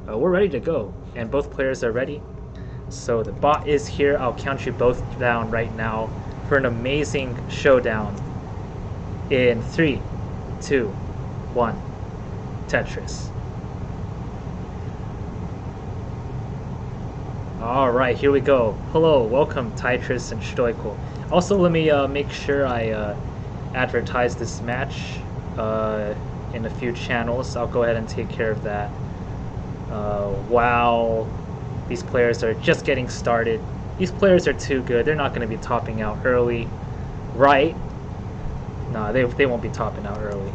We're ready to go, and both players are ready. So the bot is here. I'll count you both down right now for an amazing showdown. In 3, 2, 1, Tetris. Alright, here we go. Hello, welcome Tetris and Stoical. Also, let me make sure I advertise this match in a few channels. I'll go ahead and take care of that. Wow, these players are just getting started. These players are too good. They're not going to be topping out early, right? No, they won't be topping out early.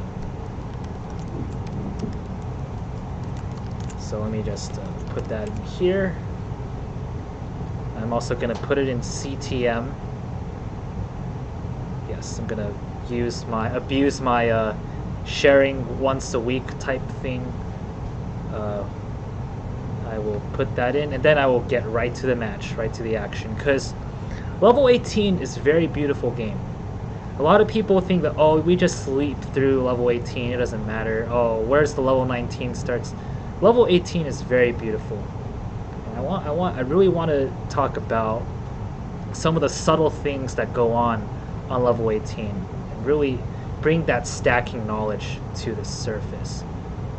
So let me just put that in here. I'm also going to put it in CTM. Yes, I'm going to abuse my sharing once a week type thing. I will put that in, and then I will get right to the match, right to the action, because level 18 is a very beautiful game. A lot of people think that, oh, we just sleep through level 18, it doesn't matter. Oh, where's the level 19 starts? Level 18 is very beautiful. And I really want to talk about some of the subtle things that go on level 18 and really bring that stacking knowledge to the surface.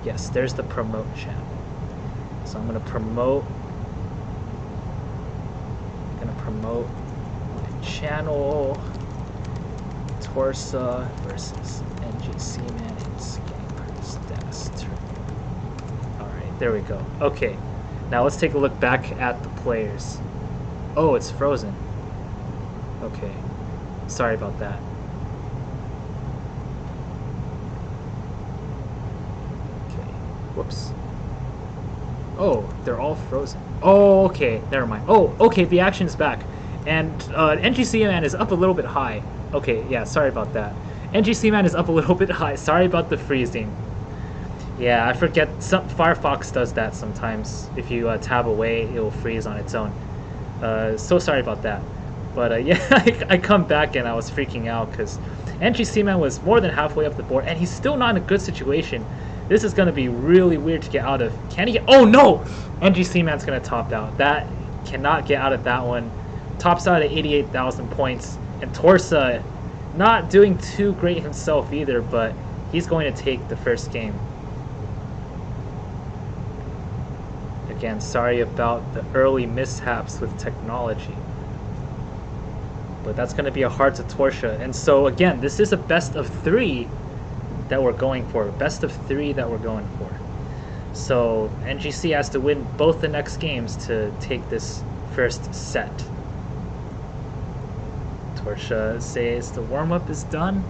Yes, there's the promote channel. So I'm going to promote my channel. TORZSA versus NGC man and Scamper status tournament. Alright, there we go. Okay, now let's take a look back at the players. Oh, it's frozen. Okay, sorry about that. Okay, whoops. Oh, they're all frozen. Oh, okay, never mind. Oh, okay, the action's back. And NGC man is up a little bit high. Okay, yeah, sorry about that. NGC man is up a little bit high. Sorry about the freezing. Yeah, I forget. Firefox does that sometimes. If you tab away, it will freeze on its own. So sorry about that. But yeah, I come back and I was freaking out because NGC man was more than halfway up the board, and he's still not in a good situation. This is going to be really weird to get out of. Can he get... Oh, no! NGC man's going to top out. That cannot get out of that one. Tops out at 88,000 points. And TORZSA not doing too great himself either, but he's going to take the first game. Again, sorry about the early mishaps with technology. But that's going to be a hard to TORZSA. And so, again, this is a best of 3 that we're going for. Best of 3 that we're going for. So NGC has to win both the next games to take this first set. TORZSA says the warm-up is done.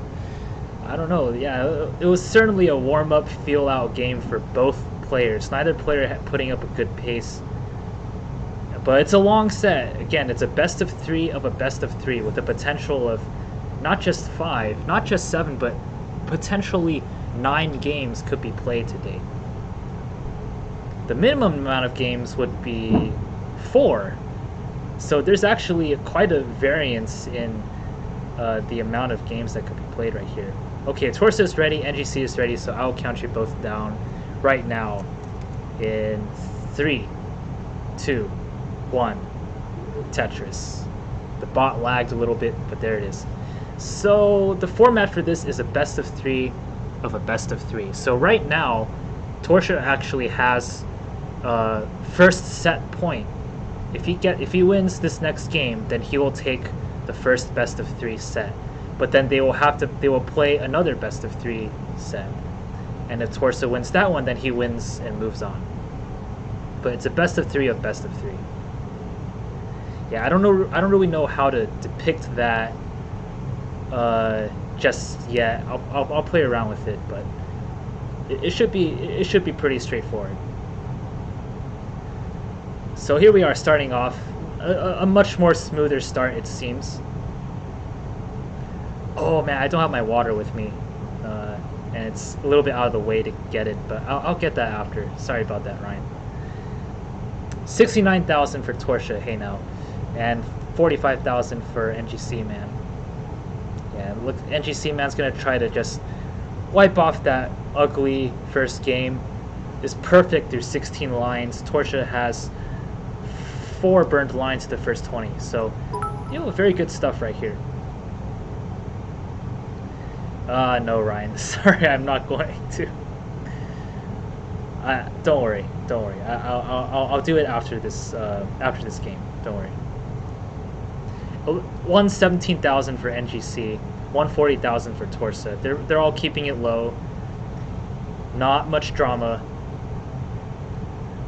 I don't know. Yeah, it was certainly a warm-up, feel-out game for both players. Neither player putting up a good pace. But it's a long set. Again, it's a best of 3 of a best of 3 with the potential of not just 5, not just 7, but potentially 9 games could be played today. The minimum amount of games would be 4. So there's actually quite a variance in the amount of games that could be played right here. Okay, TORZSA is ready, NGC is ready, so I'll count you both down right now in 3, 2, 1, Tetris. The bot lagged a little bit, but there it is. So the format for this is a best of 3 of a best of 3. So right now, TORZSA actually has first set point. If he wins this next game, then he will take the first best of 3 set. But then they will play another best of 3 set. And if TORZSA wins that one, then he wins and moves on. But it's a best of 3 of best of 3. Yeah, I don't really know how to depict that just yet. I'll play around with it, but it should be pretty straightforward. So here we are starting off a much more smoother start, it seems. Oh man, I don't have my water with me, and it's a little bit out of the way to get it, but I'll get that after. Sorry about that, Ryan. 69,000 for TORZSA, hey now, and 45,000 for NGC man. Yeah, look, NGC man's gonna try to just wipe off that ugly first game. is perfect through 16 lines. TORZSA has 4 burned lines to the first 20. So, very good stuff right here. No, Ryan. Sorry, I'm not going to. Don't worry. I'll do it after this game. Don't worry. 117,000 for NGC, 140,000 for TORZSA. They're all keeping it low. Not much drama.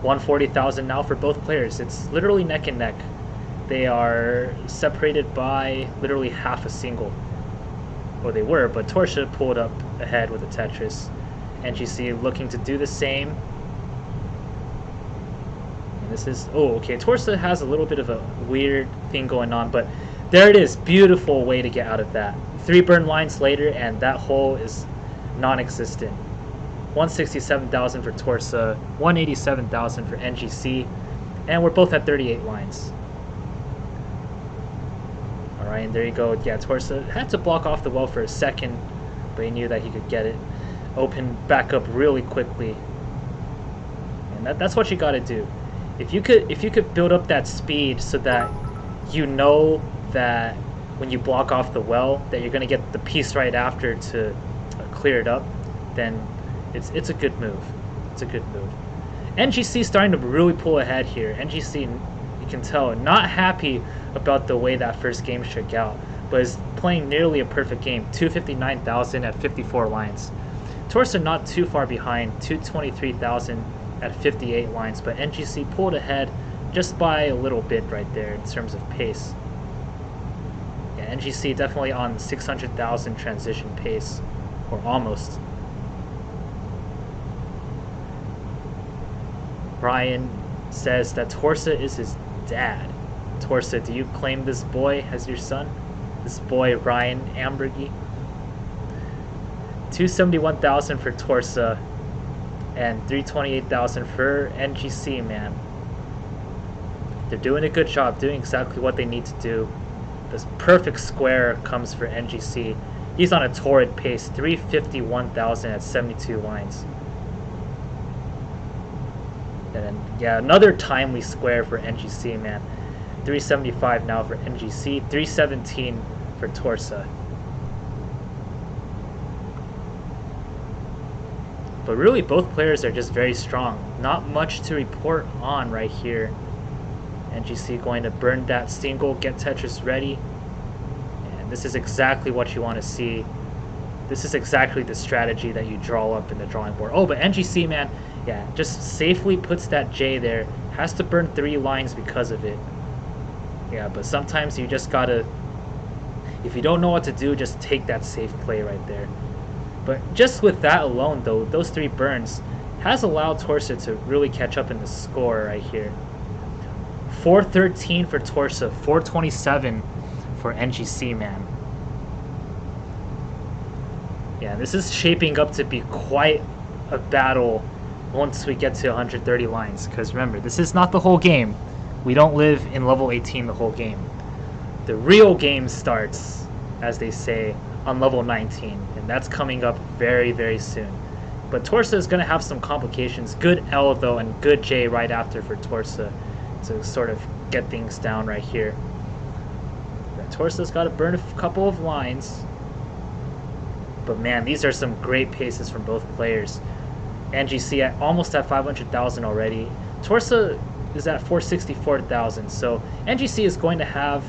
140,000 now for both players. It's literally neck and neck. They are separated by literally half a single. Well, they were, but TORZSA pulled up ahead with a Tetris. NGC looking to do the same. And this is... Oh, okay. TORZSA has a little bit of a weird thing going on, but there it is. Beautiful way to get out of that. 3 burn lines later, and that hole is non-existent. 167,000 for TORZSA, 187,000 for NGC, and we're both at 38 lines. Alright, and there you go. Yeah, TORZSA had to block off the well for a second, but he knew that he could get it. Open back up really quickly. And that's what you gotta do. If you could build up that speed so that you know that when you block off the well that you're gonna get the piece right after to clear it up, then it's a good move. It's a good move. NGC starting to really pull ahead here. NGC, you can tell, not happy about the way that first game shook out, but is playing nearly a perfect game. 259,000 at 54 lines. TORZSA not too far behind, 223,000 at 58 lines, but NGC pulled ahead just by a little bit right there in terms of pace. Yeah, NGC definitely on 600,000 transition pace, or almost. Brian says that TORZSA is his dad. TORZSA, do you claim this boy as your son? This boy, Ryan Ambergy? 271,000 for TORZSA and 328,000 for NGC, man. They're doing a good job, doing exactly what they need to do. This perfect square comes for NGC. He's on a torrid pace, 351,000 at 72 lines. And then, yeah, another timely square for NGC, man. 375 now for NGC, 317 for TORZSA. But really, both players are just very strong. Not much to report on right here. NGC going to burn that single, get Tetris ready. And this is exactly what you want to see. This is exactly the strategy that you draw up in the drawing board. Oh, but NGC, man, yeah, just safely puts that J there. Has to burn 3 lines because of it. Yeah, but sometimes you just gotta... If you don't know what to do, just take that safe play right there. But just with that alone, though, those 3 burns has allowed TORZSA to really catch up in the score right here. 413 for TORZSA, 427 for NGC, man. Yeah, this is shaping up to be quite a battle once we get to 130 lines. Because remember, this is not the whole game. We don't live in level 18 the whole game. The real game starts, as they say, on level 19. And that's coming up very, very soon. But TORZSA is going to have some complications. Good L, though, and good J right after for TORZSA to sort of get things down right here. TORZSA's got to burn a couple of lines. But man, these are some great paces from both players. NGC almost at 500,000 already. TORZSA is at 464,000. So NGC is going to have,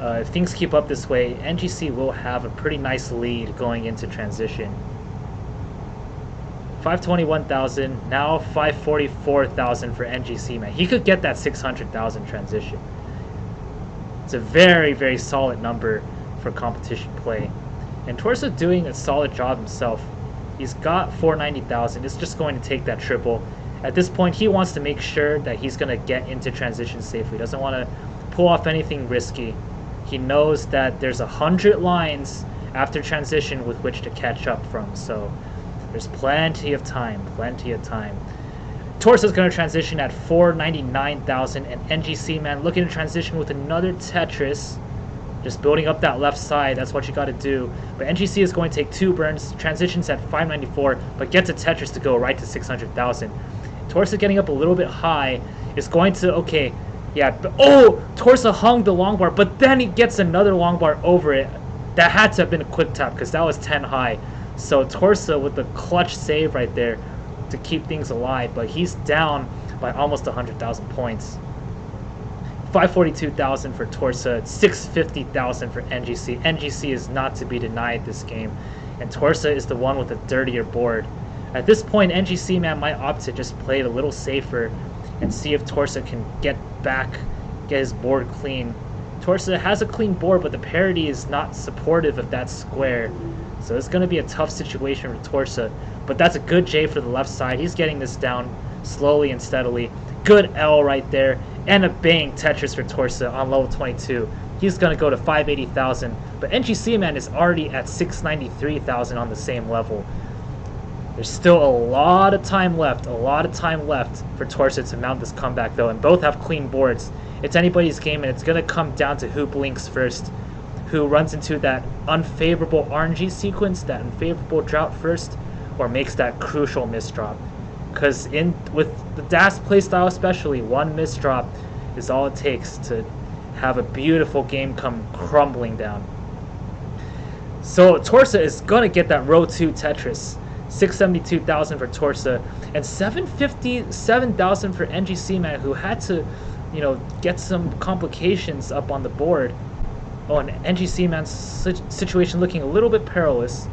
if things keep up this way, NGC will have a pretty nice lead going into transition. 521,000, now 544,000 for NGC, man. He could get that 600,000 transition. It's a very, very solid number for competition play. And TORZSA doing a solid job himself. He's got 490,000. It's just going to take that triple. At this point, he wants to make sure that he's going to get into transition safely. He doesn't want to pull off anything risky. He knows that there's 100 lines after transition with which to catch up from. So there's plenty of time, plenty of time. TORZSA's going to transition at 499,000, and NGC, man, looking to transition with another Tetris. Just building up that left side, that's what you got to do. But NGC is going to take 2 burns, transitions at 594, but gets a Tetris to go right to 600,000. TORZSA getting up a little bit high is going to, okay, yeah. Oh, TORZSA hung the long bar, but then he gets another long bar over it. That had to have been a quick tap because that was 10 high. So TORZSA with the clutch save right there to keep things alive, but he's down by almost 100,000 points. 542,000 for TORZSA, 650,000 for NGC. NGC is not to be denied this game, and TORZSA is the one with a dirtier board. At this point, NGC man might opt to just play it a little safer and see if TORZSA can get his board clean. TORZSA has a clean board, but the parity is not supportive of that square, so it's going to be a tough situation for TORZSA. But that's a good J for the left side. He's getting this down slowly and steadily. Good L right there, and a bang Tetris for TORZSA on level 22. He's going to go to 580,000, but NGC man is already at 693,000 on the same level. There's still a lot of time left, for TORZSA to mount this comeback though, and both have clean boards. It's anybody's game, and it's going to come down to who blinks first, who runs into that unfavorable RNG sequence, that unfavorable drought first, or makes that crucial misdrop. Because with the DAS playstyle especially, one misdrop is all it takes to have a beautiful game come crumbling down. So TORZSA is going to get that row 2 Tetris. 672,000 for TORZSA, and 757,000 for NGC man, who had to, get some complications up on the board. Oh, and NGC man's situation looking a little bit perilous.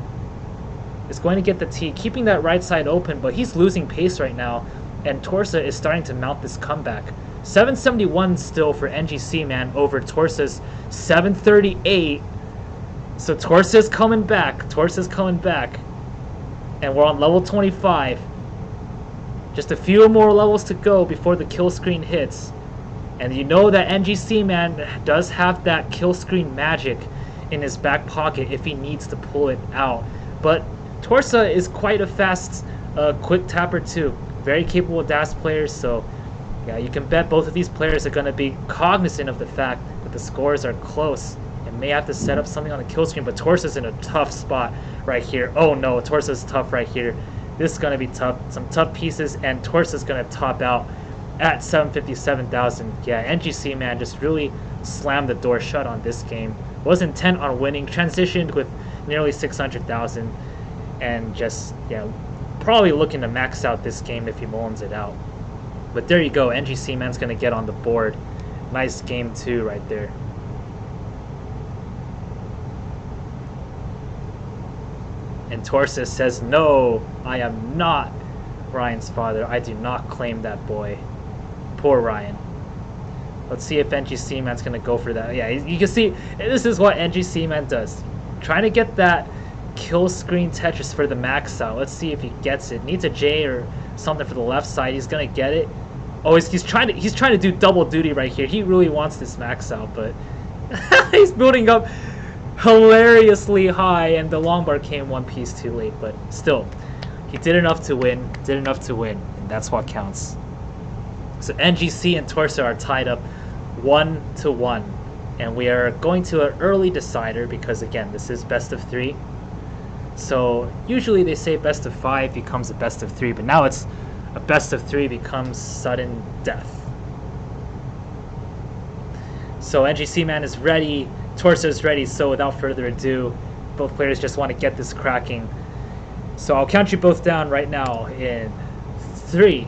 Is going to get the T, keeping that right side open, but he's losing pace right now, and TORZSA is starting to mount this comeback. 771 still for NGC man over TORZSA's 738. So TORZSA's coming back. And we're on level 25. Just a few more levels to go before the kill screen hits. And you know that NGC man does have that kill screen magic in his back pocket if he needs to pull it out. But TORZSA is quite a fast, quick tapper too. Very capable DAS players, so yeah, you can bet both of these players are going to be cognizant of the fact that the scores are close and may have to set up something on the kill screen. But TORZSA's in a tough spot right here. Oh no, TORZSA's tough right here. This is going to be tough. Some tough pieces, and TORZSA's going to top out at 757,000. Yeah, NGC man just really slammed the door shut on this game. Was intent on winning, transitioned with nearly 600,000, and just, probably looking to max out this game if he mullins it out. But there you go, NGC man's going to get on the board. Nice game 2 right there. And TORZSA says, no, I am not Ryan's father. I do not claim that boy. Poor Ryan. Let's see if NGC man's going to go for that. Yeah, you can see, this is what NGC man does. Trying to get that kill screen Tetris for the max out. Let's see if he gets it. Needs a J or something for the left side. He's going to get it. Oh, he's trying to do double duty right here. He really wants this max out, but he's building up hilariously high, and the long bar came one piece too late, but still, he did enough to win, and that's what counts. So NGC and TORZSA are tied up 1-1, and we are going to an early decider because, again, this is best of 3. So usually they say best of 5 becomes a best of 3, but now it's a best of 3 becomes sudden death. So NGC man is ready, TORZSA is ready, so without further ado, both players just want to get this cracking. So I'll count you both down right now in 3.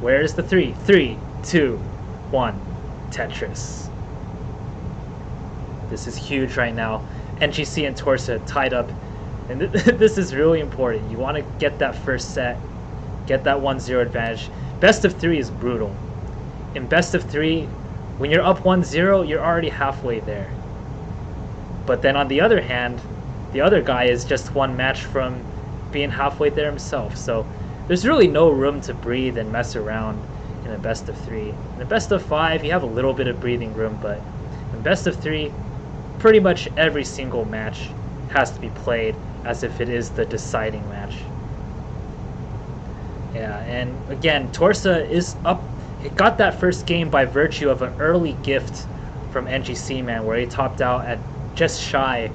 Where is the 3? 3, 2, 1, Tetris. This is huge right now. NGC and TORZSA tied up, and this is really important. You want to get that first set, get that 1-0 advantage. Best of 3 is brutal. In best of 3, when you're up 1-0, you're already halfway there. But then on the other hand, the other guy is just one match from being halfway there himself. So there's really no room to breathe and mess around in a best of 3. In a best of 5, you have a little bit of breathing room, but in best of 3, pretty much every single match has to be played as if it is the deciding match. Yeah, and again, TORZSA is up. He got that first game by virtue of an early gift from NGC, man, where he topped out at just shy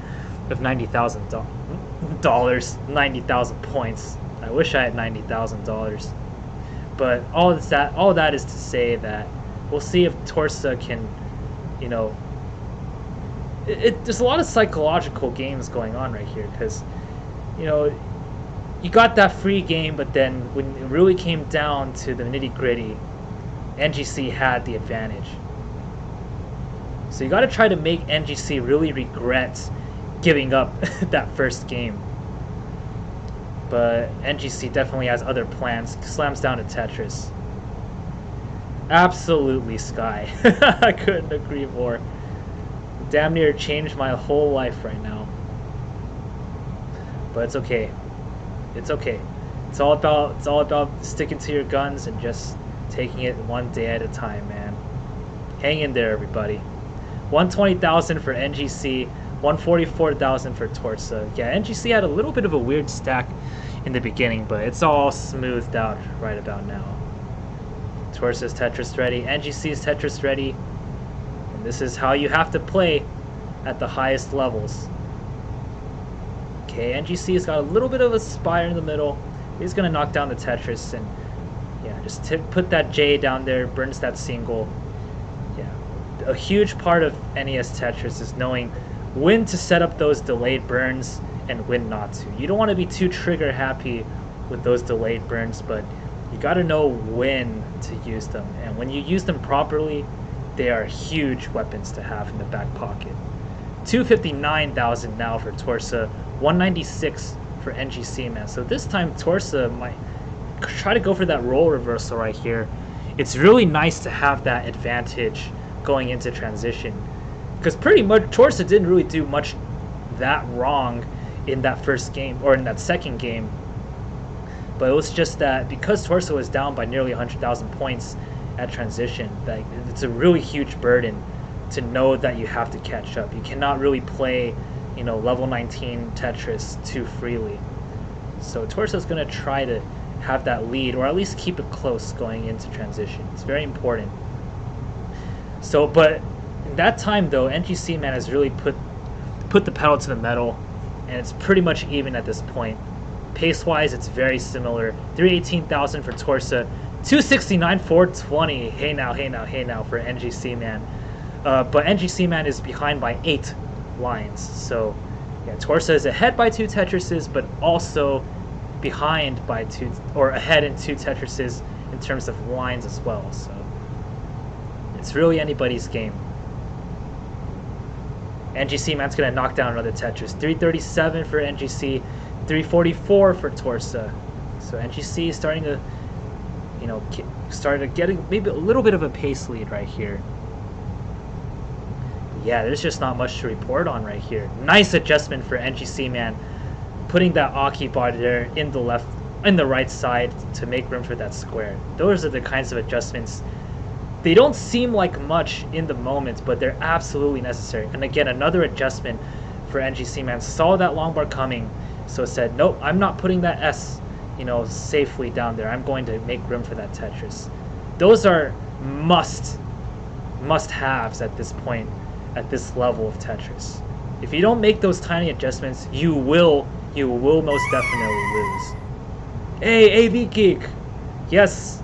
of $90,000, 90,000 points. I wish I had $90,000. But all that is to say that we'll see if TORZSA can, you know, there's a lot of psychological games going on right here, because, you know, you got that free game, but then when it really came down to the nitty-gritty, NGC had the advantage. So you got to try to make NGC really regret giving up that first game. But NGC definitely has other plans. Slams down to Tetris. Absolutely, Sky. I couldn't agree more. Damn near changed my whole life right now. But it's okay. It's okay. It's all about sticking to your guns and just taking it one day at a time, man. Hang in there, everybody. 120,000 for NGC, 144,000 for TORZSA. Yeah, NGC had a little bit of a weird stack in the beginning, but it's all smoothed out right about now. TORZSA's Tetris ready, NGC's Tetris ready, and this is how you have to play at the highest levels. Okay, NGC's got a little bit of a spire in the middle. He's gonna knock down the Tetris, and yeah, just put that J down there, burns that single. Yeah, a huge part of NES Tetris is knowing when to set up those delayed burns and when not to. You don't want to be too trigger happy with those delayed burns, but you got to know when to use them, and when you use them properly, they are huge weapons to have in the back pocket. 259,000 now for TORZSA, 196 for NGC, man. So this time TORZSA might try to go for that role reversal right here. It's really nice to have that advantage going into transition, because pretty much TORZSA didn't really do much that wrong in that first game, or in that second game. But it was just that because TORZSA was down by nearly 100,000 points at transition, that it's a really huge burden to know that you have to catch up. You cannot really play, you know, level 19 Tetris too freely. So TORZSA is going to try to have that lead, or at least keep it close going into transition. It's very important. So, but in that time though, NGC, man, has really put the pedal to the metal, and it's pretty much even at this point. Pace-wise, it's very similar. 318,000 for TORZSA, 269, 420. Hey now for NGC, man. But NGC, man, is behind by 8 lines. So, yeah, TORZSA is ahead by 2 Tetrises, but also behind by 2, or ahead in 2 Tetrises in terms of lines as well. So, it's really anybody's game. NGC, man's gonna knock down another Tetris. 337 for NGC, 344 for TORZSA. So NGC is starting to, you know, getting maybe a little bit of a pace lead right here. Yeah, there's just not much to report on right here. Nice adjustment for NGC, man, putting that Aki bar there in the right side to make room for that square. Those are the kinds of adjustments. They don't seem like much in the moment, but they're absolutely necessary. And again, another adjustment for NGC, man. Saw that long bar coming, so said, nope, I'm not putting that S, you know, safely down there. I'm going to make room for that Tetris. Those are must-haves at this point, at this level of Tetris. If you don't make those tiny adjustments, you will most definitely lose. Hey, AV Geek, yes,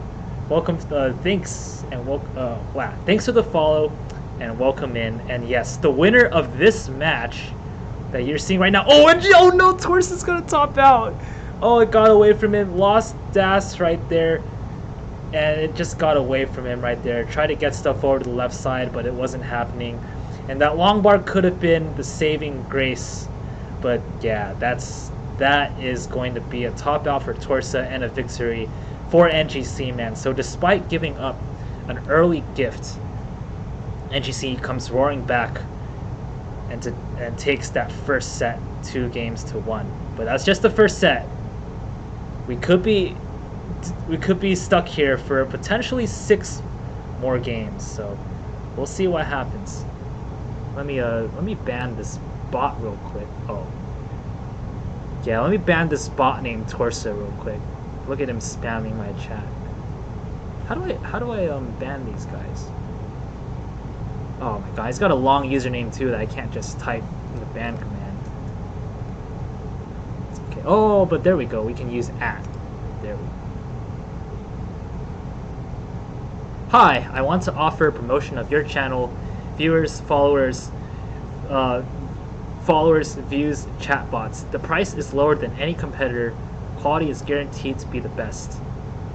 welcome. Thanks. And wow, thanks for the follow and welcome in. And yes, the winner of this match that you're seeing right now. Oh, and oh no, TORZSA's gonna top out. Oh, it got away from him. Lost Das right there, and it just got away from him right there. Tried to get stuff over to the left side, but it wasn't happening. And that long bar could have been the saving grace. But yeah, that is going to be a top out for TORZSA and a victory for NGC, man. So despite giving up an early gift, NGC comes roaring back and takes that first set 2-1. But that's just the first set. We could be stuck here for potentially 6 more games. So we'll see what happens. Let me ban this bot real quick. Oh, yeah, let me ban this bot named TORZSA real quick. Look at him spamming my chat. How do I ban these guys? Oh my god, he's got a long username too that I can't just type in the ban command. Okay. Oh, but there we go. We can use @. There we go. Hi, I want to offer a promotion of your channel. Viewers, followers, views, chatbots. The price is lower than any competitor. Quality is guaranteed to be the best.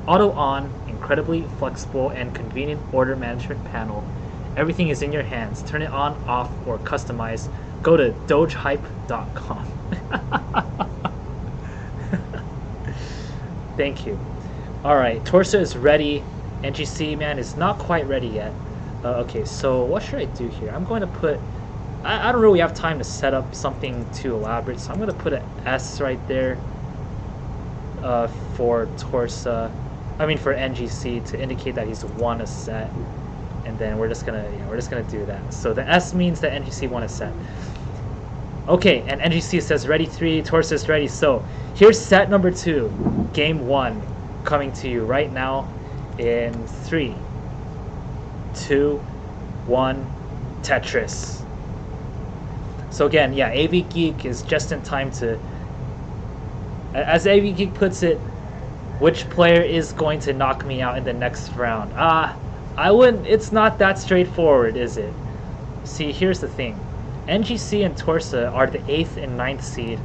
Auto on, incredibly flexible and convenient order management panel. Everything is in your hands. Turn it on, off, or customize. Go to dogehype.com. Thank you. Alright, TORZSA is ready. NGC, man, is not quite ready yet. Okay, so what should I do here? I'm going to put... I don't really have time to set up something too elaborate, so I'm going to put an S right there for TORZSA. I mean for NGC to indicate that he's won a set, and then we're just gonna do that. So the S means that NGC won a set. Okay, and NGC says ready 3, TORZSA is ready. So here's set number 2, game 1, coming to you right now in 3, 2, 1, Tetris. So again, yeah, AV Geek is just in time to, as AV Geek puts it, which player is going to knock me out in the next round? It's not that straightforward, is it? See, here's the thing. NGC and TORZSA are the 8th and 9th seed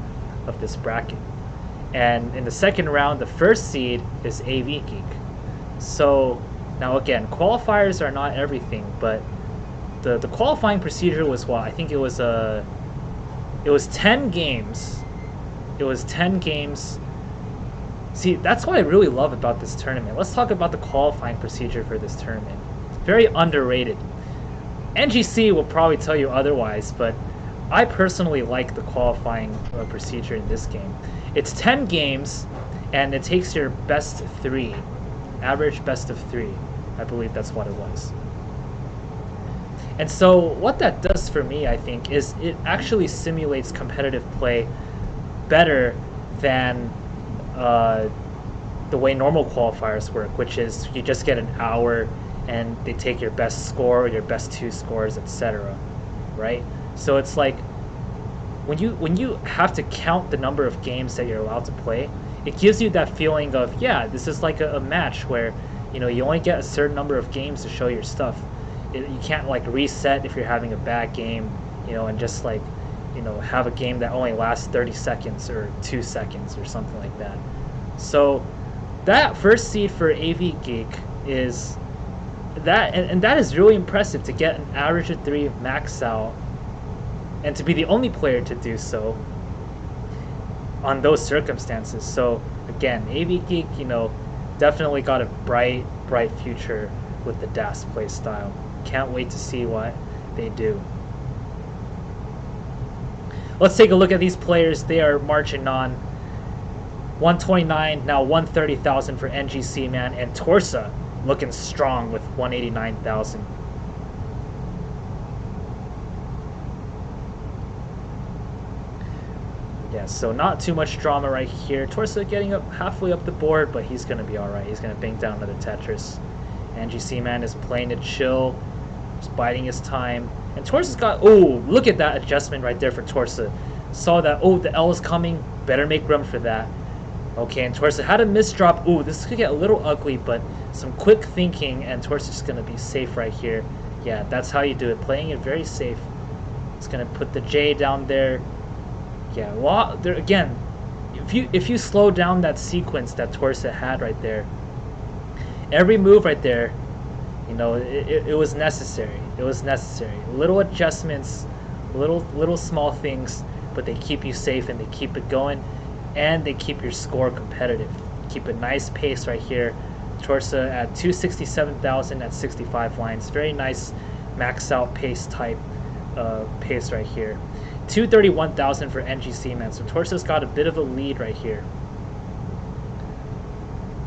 of this bracket. And in the second round, the first seed is AV Geek. So, now again, qualifiers are not everything, but the qualifying procedure was what? I think it was 10 games. It was 10 games. See, that's what I really love about this tournament. Let's talk about the qualifying procedure for this tournament. It's very underrated. NGC will probably tell you otherwise, but I personally like the qualifying procedure in this game. It's 10 games, and it takes your best 3. Average best of 3. I believe that's what it was. And so what that does for me, I think, is it actually simulates competitive play better than the way normal qualifiers work, which is you just get an hour and they take your best score or your best 2 scores, etc. Right? So it's like when you have to count the number of games that you're allowed to play, it gives you that feeling of, yeah, this is like a match where, you know, you only get a certain number of games to show your stuff. You can't like reset if you're having a bad game, you know, and just like, you know, have a game that only lasts 30 seconds or 2 seconds or something like that. So that first seed for AV Geek is that, and that is really impressive, to get an average of 3 max out and to be the only player to do so on those circumstances. So again, AV Geek, you know, definitely got a bright future with the DAS play style. Can't wait to see what they do. Let's take a look at these players. They are marching on. 129, now 130,000 for NGC, man, and TORZSA looking strong with 189,000. Yeah, so not too much drama right here. TORZSA getting up halfway up the board, but he's gonna be all right. He's gonna bank down another Tetris. NGC, man, is playing it chill, just biding his time. And TORZSA's got, oh, look at that adjustment right there for TORZSA. Saw that, oh, the L is coming, better make room for that. Okay, and TORZSA had a misdrop. Ooh, this could get a little ugly, but some quick thinking, and TORZSA's just going to be safe right here. Yeah, that's how you do it, playing it very safe. It's going to put the J down there. Yeah, well, there again, if you slow down that sequence that TORZSA had right there, every move right there, you know, it was necessary. It was necessary. Little adjustments, little small things, but they keep you safe and they keep it going. And they keep your score competitive. Keep a nice pace right here. TORZSA at 267,000 at 65 lines. Very nice max out pace type pace right here. 231,000 for NGC, man. So TORZSA's got a bit of a lead right here.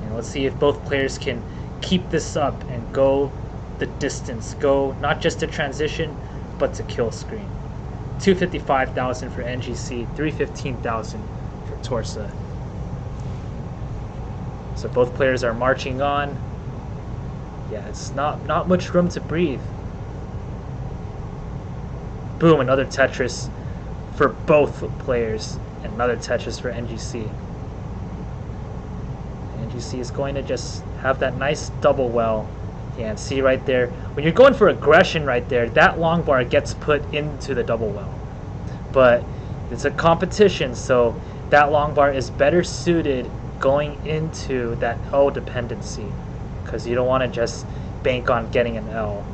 And let's see if both players can keep this up and go the distance. Go not just to transition, but to kill screen. 255,000 for NGC. 315,000. TORZSA. So both players are marching on. Yeah, it's not much room to breathe. Boom, another Tetris for both players. And another Tetris for NGC. NGC is going to just have that nice double well. Yeah, and see right there, when you're going for aggression right there, that long bar gets put into the double well. But it's a competition, so that long bar is better suited going into that L dependency, because you don't want to just bank on getting an L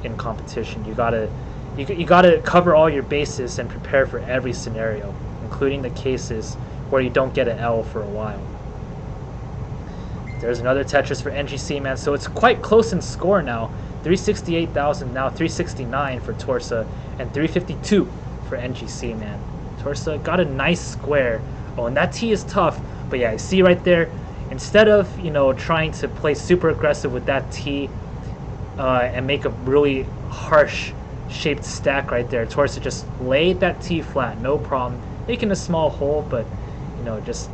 in competition. You gotta cover all your bases and prepare for every scenario, including the cases where you don't get an L for a while. There's another Tetris for NGC, man. So it's quite close in score now. 368,000 now, 369 for TORZSA, and 352 for NGC, man. TORZSA got a nice square. Oh, and that T is tough. But yeah, you see right there, instead of, trying to play super aggressive with that T and make a really harsh shaped stack right there, TORZSA just laid that T flat, no problem. Making a small hole, but, just...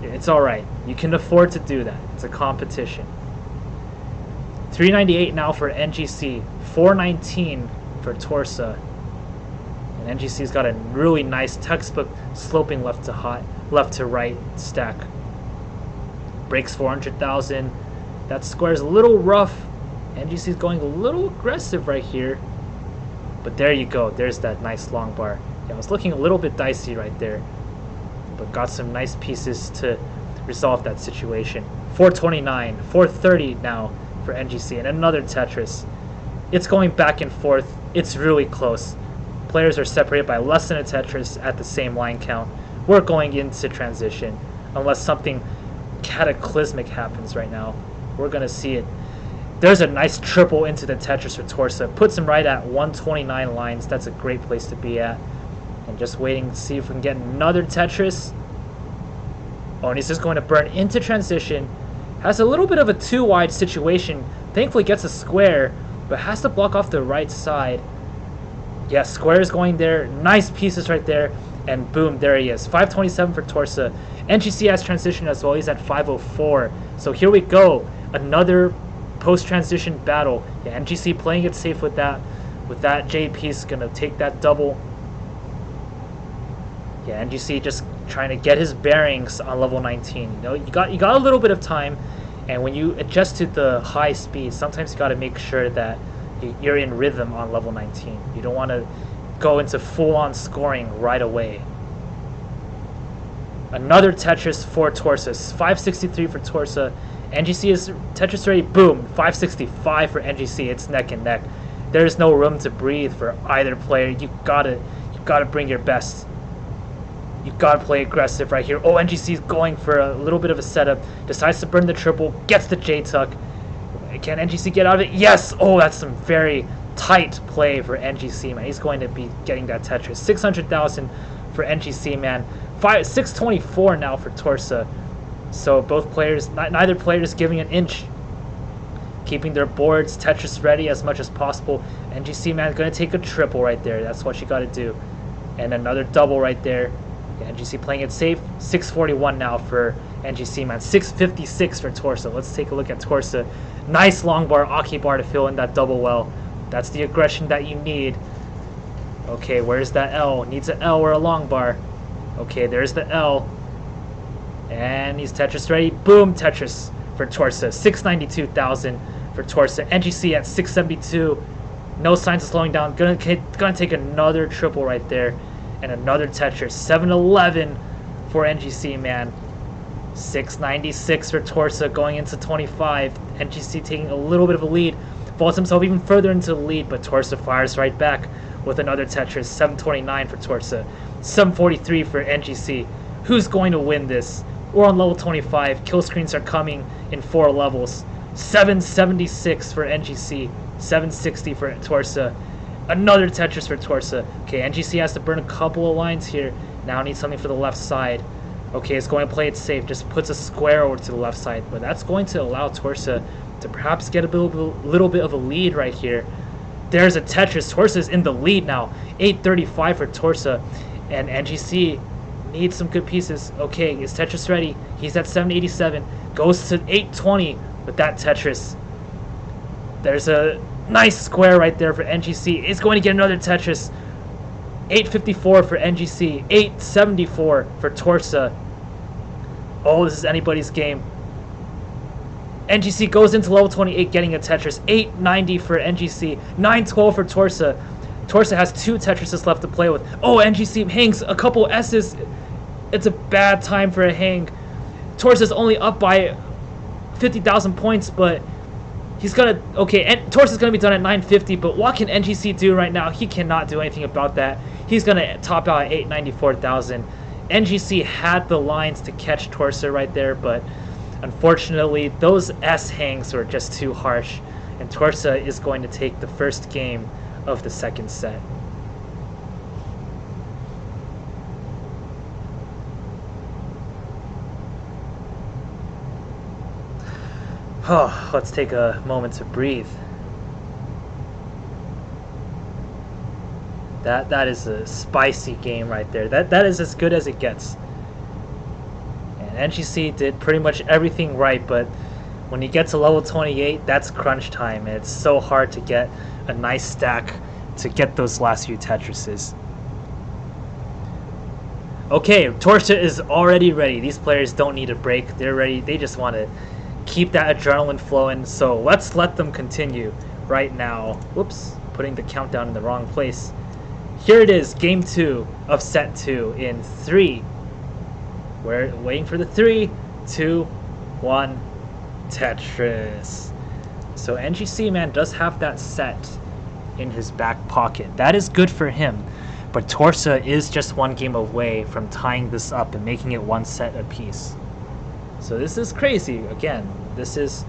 it's alright. You can afford to do that. It's a competition. 398 now for NGC. 419 for TORZSA. And NGC's got a really nice textbook sloping left to right stack. Breaks 400,000. That square's a little rough. NGC's going a little aggressive right here. But there you go. There's that nice long bar. Yeah, it was looking a little bit dicey right there, but got some nice pieces to resolve that situation. 429, 430 now for NGC, and another Tetris. It's going back and forth. It's really close. Players are separated by less than a Tetris at the same line count. We're going into transition, unless something cataclysmic happens right now. We're going to see it. There's a nice triple into the Tetris for TORZSA. Puts him right at 129 lines. That's a great place to be at. And just waiting to see if we can get another Tetris. Oh, and he's just going to burn into transition. Has a little bit of a too wide situation. Thankfully gets a square, but has to block off the right side. Yeah, square is going there. Nice pieces right there. And boom, there he is. 527 for TORZSA. NGC has transition as well. He's at 504. So here we go. Another post-transition battle. Yeah, NGC playing it safe with that. With that J piece, gonna take that double. Yeah, NGC just trying to get his bearings on level 19. You got a little bit of time, and when you adjust to the high speed, sometimes you got to make sure that you're in rhythm on level 19. You don't want to go into full-on scoring right away. Another Tetris for TORZSA. 563 for TORZSA. NGC is Tetris ready. Boom. 565 for NGC. It's neck and neck. There's no room to breathe for either player. You gotta bring your best. You gotta play aggressive right here. Oh, NGC's going for a little bit of a setup. Decides to burn the triple. Gets the J-tuck. Can NGC get out of it? Yes! Oh, that's some very tight play for NGC, man. He's going to be getting that Tetris. 600,000 for NGC, man. 624 now for TORZSA. So both players, neither player is giving an inch. Keeping their boards Tetris ready as much as possible. NGC, man, going to take a triple right there. That's what you got to do. And another double right there. Yeah, NGC playing it safe. 641 now for NGC, man. 656 for TORZSA. Let's take a look at TORZSA. Nice long bar, Aki bar to fill in that double well. That's the aggression that you need. Okay, where's that L? Needs an L or a long bar. Okay, there's the L. And he's Tetris ready. Boom, Tetris for TORZSA. 692,000 for TORZSA. NGC at 672. No signs of slowing down. Gonna take another triple right there. And another Tetris. 711 for NGC, man. 696 for TORZSA going into 25. NGC taking a little bit of a lead. Falls himself even further into the lead, but TORZSA fires right back with another Tetris. 729 for TORZSA. 743 for NGC. Who's going to win this? We're on level 25. Kill screens are coming in 4 levels. 776 for NGC. 760 for TORZSA. Another Tetris for TORZSA. Okay, NGC has to burn a couple of lines here. Now needs something for the left side. Okay, it's going to play it safe. Just puts a square over to the left side. But that's going to allow TORZSA to perhaps get a little bit of a lead right here. There's a Tetris. TORZSA is in the lead now. 835 for TORZSA. And NGC needs some good pieces. Okay, is Tetris ready? He's at 787. Goes to 820 with that Tetris. There's a nice square right there for NGC. It's going to get another Tetris. 854 for NGC. 874 for TORZSA. Oh, this is anybody's game. NGC goes into level 28 getting a Tetris. 890 for NGC. 912 for TORZSA. TORZSA has 2 Tetrises left to play with. Oh, NGC hangs a couple S's. It's a bad time for a hang. TORZSA's only up by 50,000 points, but he's gonna... Okay, and TORZSA's gonna be done at 950, but what can NGC do right now? He cannot do anything about that. He's gonna top out at 894,000. NGC had the lines to catch TORZSA right there, but unfortunately, those S hangs were just too harsh, and TORZSA is going to take the first game of the second set. Oh, let's take a moment to breathe. That is a spicy game right there. That is as good as it gets. And NGC did pretty much everything right, but when you get to level 28, that's crunch time. And it's so hard to get a nice stack to get those last few Tetrises. Okay, TORZSA is already ready. These players don't need a break. They're ready. They just want to keep that adrenaline flowing. So let's let them continue right now. Whoops, putting the countdown in the wrong place. Here it is, game 2 of set 2 in 3. We're waiting for the 3, 2, 1, Tetris. So NGC man does have that set in his back pocket. That is good for him. But TORZSA is just one game away from tying this up and making it one set apiece. So this is crazy. Again, this is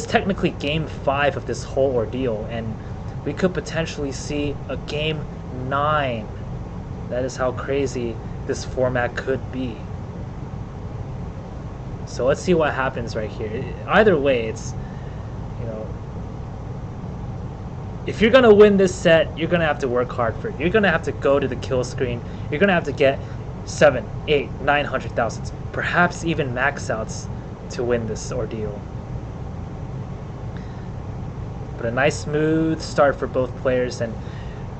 technically game 5 of this whole ordeal, and we could potentially see a game 9. That is how crazy this format could be. So let's see what happens right here. Either way, it's, you know, if you're gonna win this set, you're gonna have to work hard for it. You're gonna have to go to the kill screen. You're gonna have to get 7, 8, 900,000, perhaps even max outs to win this ordeal. But a nice smooth start for both players, and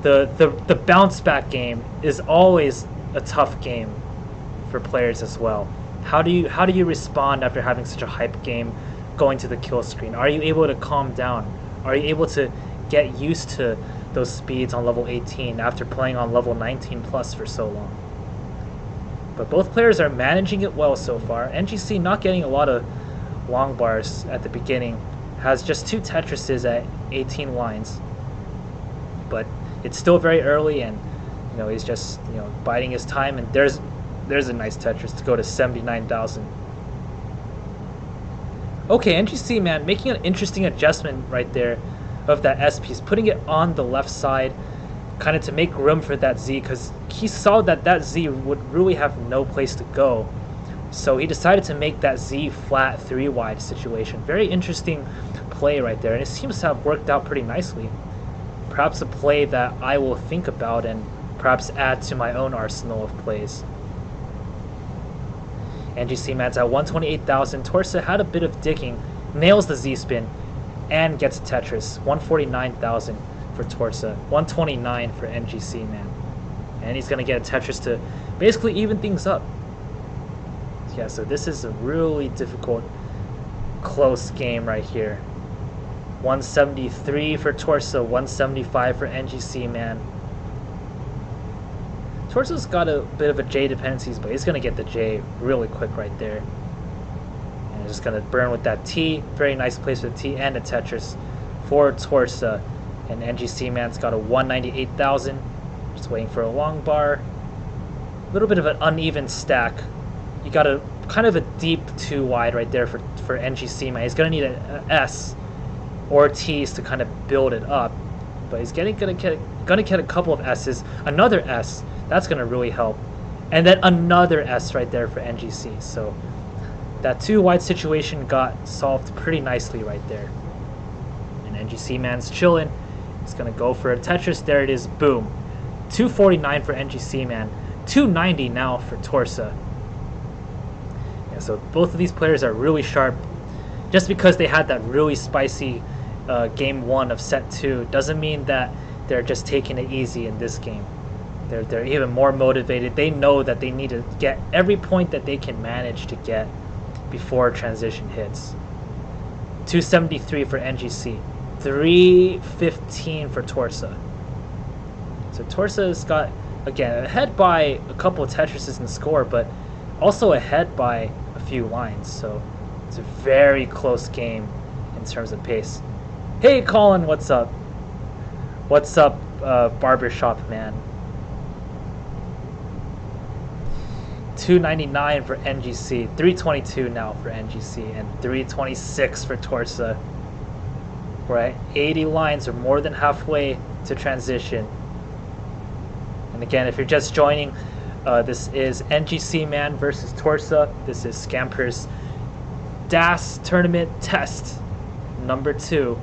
the bounce back game is always a tough game for players as well. How do you respond after having such a hype game going to the kill screen? Are you able to calm down? Are you able to get used to those speeds on level 18 after playing on level 19 plus for so long? But both players are managing it well so far. NGC not getting a lot of long bars at the beginning, has just 2 Tetrises at 18 lines, but it's still very early, and you know, he's just, you know, biding his time, and there's a nice Tetris to go to 79,000. Okay, NGC man making an interesting adjustment right there of that S piece, putting it on the left side kind of to make room for that Z, because he saw that Z would really have no place to go. So he decided to make that Z flat 3 wide situation. Very interesting play right there, and it seems to have worked out pretty nicely. Perhaps a play that I will think about and perhaps add to my own arsenal of plays. NGC man's at 128,000. TORZSA had a bit of digging, nails the Z spin, and gets a Tetris. 149,000 for TORZSA, 129 for NGC man, and he's gonna get a Tetris to basically even things up. Yeah, so this is a really difficult, close game right here. 173 for TORZSA, 175 for NGC man. TORZSA's got a bit of a J dependencies, but he's gonna get the J really quick right there. And just gonna burn with that T. Very nice place for the T and a Tetris for TORZSA. And NGC man's got a 198,000. Just waiting for a long bar. A little bit of an uneven stack. You got a kind of a deep 2 wide right there for NGC man. He's gonna need a S or T's to kind of build it up. But he's gonna get a couple of S's. Another S. That's gonna really help. And then another S right there for NGC. So that 2 wide situation got solved pretty nicely right there. And NGC man's chilling. He's gonna go for a Tetris. There it is. Boom. 249 for NGC man. 290 now for TORZSA. Yeah, so both of these players are really sharp. Just because they had that really spicy game 1 of set 2 doesn't mean that they're just taking it easy in this game. They're even more motivated. They know that they need to get every point that they can manage to get before transition hits. 273 for NGC, 315 for TORZSA. So TORZSA's got, again, ahead by a couple of Tetrises in score, but also ahead by a few lines. So it's a very close game in terms of pace. Hey Colin, what's up? What's up, barbershop man? 299 for NGC, 322 now for NGC, and 326 for TORZSA. Right, 80 lines, or more than halfway to transition. And again, if you're just joining, this is NGC man versus TORZSA. This is Scamper's DAS tournament test number 2.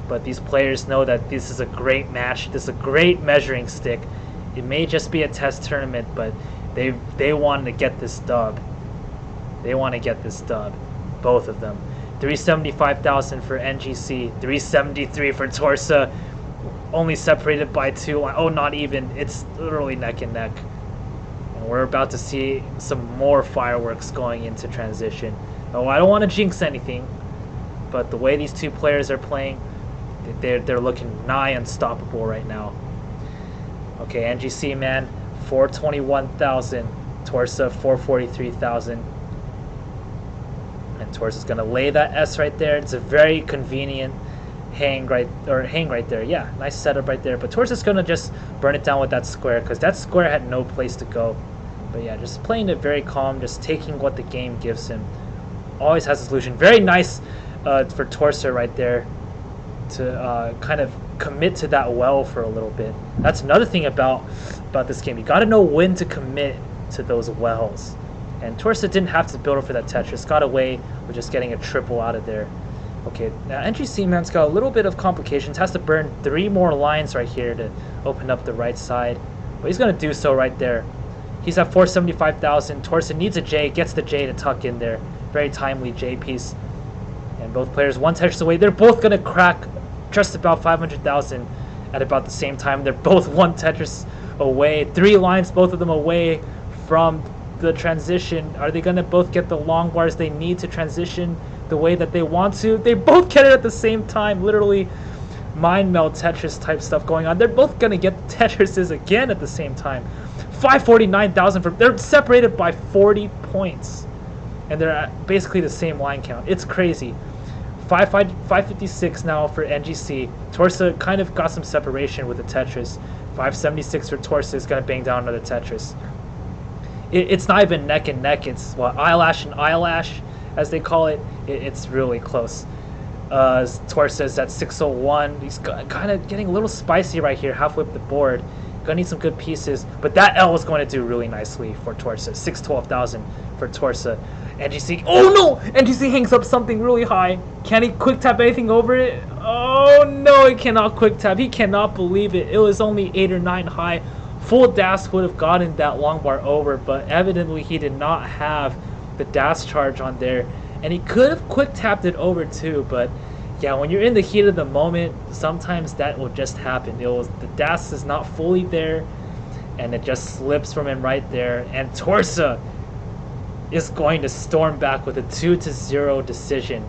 But these players know that this is a great match. This is a great measuring stick. It may just be a test tournament, but they want to get this dub. They want to get this dub, both of them. 375,000 for NGC, 373 for TORZSA. Only separated by 2. Oh, not even. It's literally neck and neck. And we're about to see some more fireworks going into transition. Oh, I don't want to jinx anything, but the way these two players are playing, they're looking nigh unstoppable right now. Okay, NGC man, 421,000. TORZSA, 443,000. And TORZSA's gonna lay that S right there. It's a very convenient hang right there. Yeah, nice setup right there. But TORZSA's gonna just burn it down with that square, because that square had no place to go. But yeah, just playing it very calm, just taking what the game gives him. Always has a solution. Very nice for TORZSA right there to kind of commit to that well for a little bit. That's another thing about this game. You got to know when to commit to those wells. And TORZSA didn't have to build up for that Tetris. Got away with just getting a triple out of there. Okay, now NGC man's got a little bit of complications. Has to burn 3 more lines right here to open up the right side. But he's going to do so right there. He's at 475,000. TORZSA needs a J. Gets the J to tuck in there. Very timely J piece. And both players 1 Tetris away. They're both going to crack just about 500,000 at about the same time. They're both 1 Tetris away. 3 lines, both of them away from the transition. Are they going to both get the long bars they need to transition the way that they want to? They both get it at the same time. Literally mind meld Tetris type stuff going on. They're both going to get Tetrises again at the same time. 549,000 for, they're separated by 40 points. And they're at basically the same line count. It's crazy. 556 now for NGC. TORZSA kind of got some separation with the Tetris. 576 for TORZSA is going to bang down another Tetris. It's not even neck and neck. It's eyelash and eyelash, as they call it. It's really close. TORZSA is at 601. He's kind of getting a little spicy right here, halfway up the board. Gonna need some good pieces, but that L is going to do really nicely for TORZSA. 612,000 for TORZSA. NGC, oh no! NGC hangs up something really high. Can he quick tap anything over it? Oh no, he cannot quick tap. He cannot believe it. It was only 8 or 9 high. Full DAS would have gotten that long bar over, but evidently he did not have the DAS charge on there. And he could have quick tapped it over too, but yeah, when you're in the heat of the moment, sometimes that will just happen. The DAS is not fully there, and it just slips from him right there. And TORZSA is going to storm back with a 2-0 decision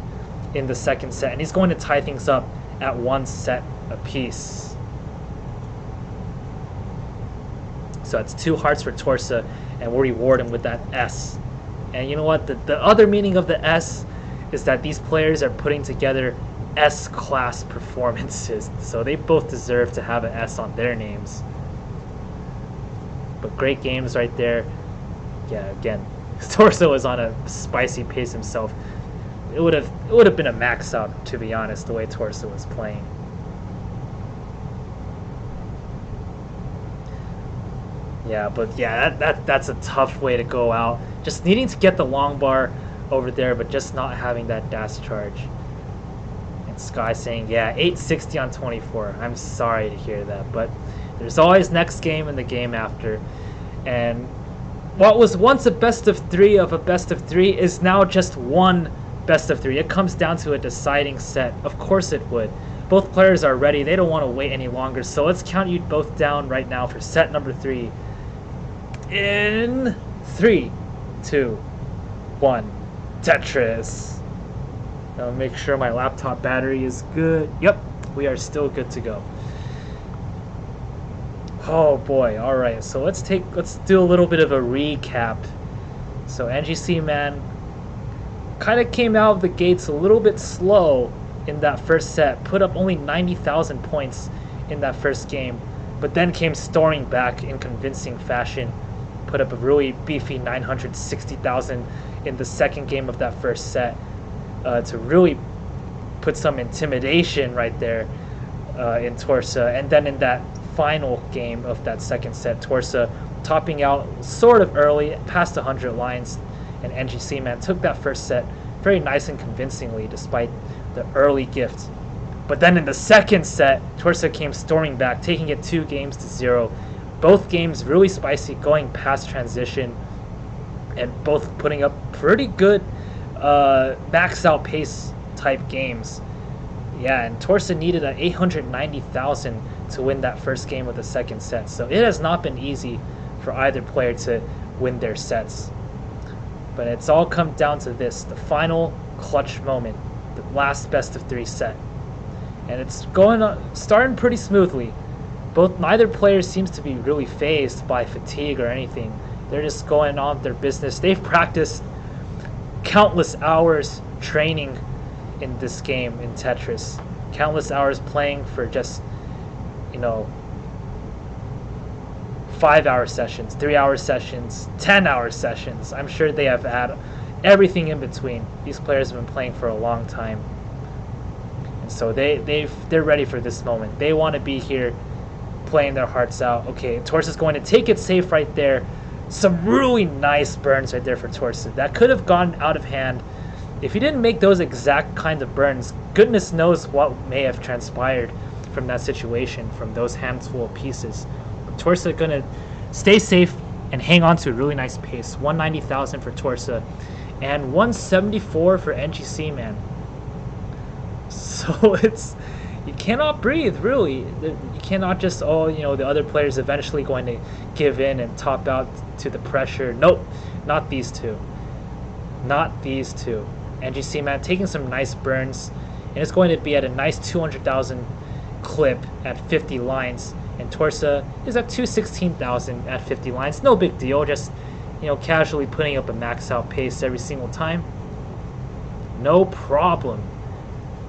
in the second set, and he's going to tie things up at 1 set apiece. So it's 2 hearts for TORZSA, and we'll reward him with that S. And you know what? The other meaning of the S is that these players are putting together S-class performances, so they both deserve to have an S on their names. But great games right there. Yeah, again, TORZSA was on a spicy pace himself. It would have been a max out, to be honest, the way TORZSA was playing. Yeah, but yeah, that's a tough way to go out. Just needing to get the long bar over there, but just not having that DAS charge. And Sky saying, yeah, 860 on 24. I'm sorry to hear that, but there's always next game and the game after. And what was once a best of 3 of a best of 3 is now just 1 best of 3. It comes down to a deciding set. Of course it would. Both players are ready. They don't want to wait any longer. So let's count you both down right now for set number 3. In 3, 2, 1. Tetris. I'll make sure my laptop battery is good. Yep, we are still good to go. Oh boy, alright, so let's do a little bit of a recap. So NGC man kind of came out of the gates a little bit slow in that first set, put up only 90,000 points in that first game, but then came storming back in convincing fashion, put up a really beefy 960,000 in the second game of that first set, to really put some intimidation right there in TORZSA. And then in that final game of that second set, TORZSA topping out sort of early, past 100 lines, and NGC man took that first set very nice and convincingly despite the early gift. But then in the second set, TORZSA came storming back, taking it 2-0. Both games really spicy, going past transition, and both putting up pretty good max out pace type games. Yeah, and TORZSA needed an 890,000 to win that first game of the second set. So it has not been easy for either player to win their sets. But it's all come down to this, the final clutch moment, the last best of 3 set. And it's starting pretty smoothly. Neither player seems to be really phased by fatigue or anything. They're just going on with their business. They've practiced countless hours training in this game in Tetris. Countless hours playing for just, 5-hour sessions, 3-hour sessions, 10-hour sessions. I'm sure they have had everything in between. These players have been playing for a long time. And so they're ready for this moment. They want to be here playing their hearts out. Okay, TORZSA's going to take it safe right there. Some really nice burns right there for TORZSA. That could have gone out of hand. If he didn't make those exact kind of burns, goodness knows what may have transpired from that situation, from those handful of pieces. TORZSA gonna stay safe and hang on to a really nice pace. 190,000 for TORZSA and 174 for NGC man. So you cannot breathe, really. You cannot just, the other player's eventually going to give in and top out to the pressure. Nope, not these two. Not these two. NGC man taking some nice burns, and it's going to be at a nice 200,000 clip at 50 lines. And TORZSA is at 216,000 at 50 lines. No big deal, just casually putting up a max out pace every single time. No problem.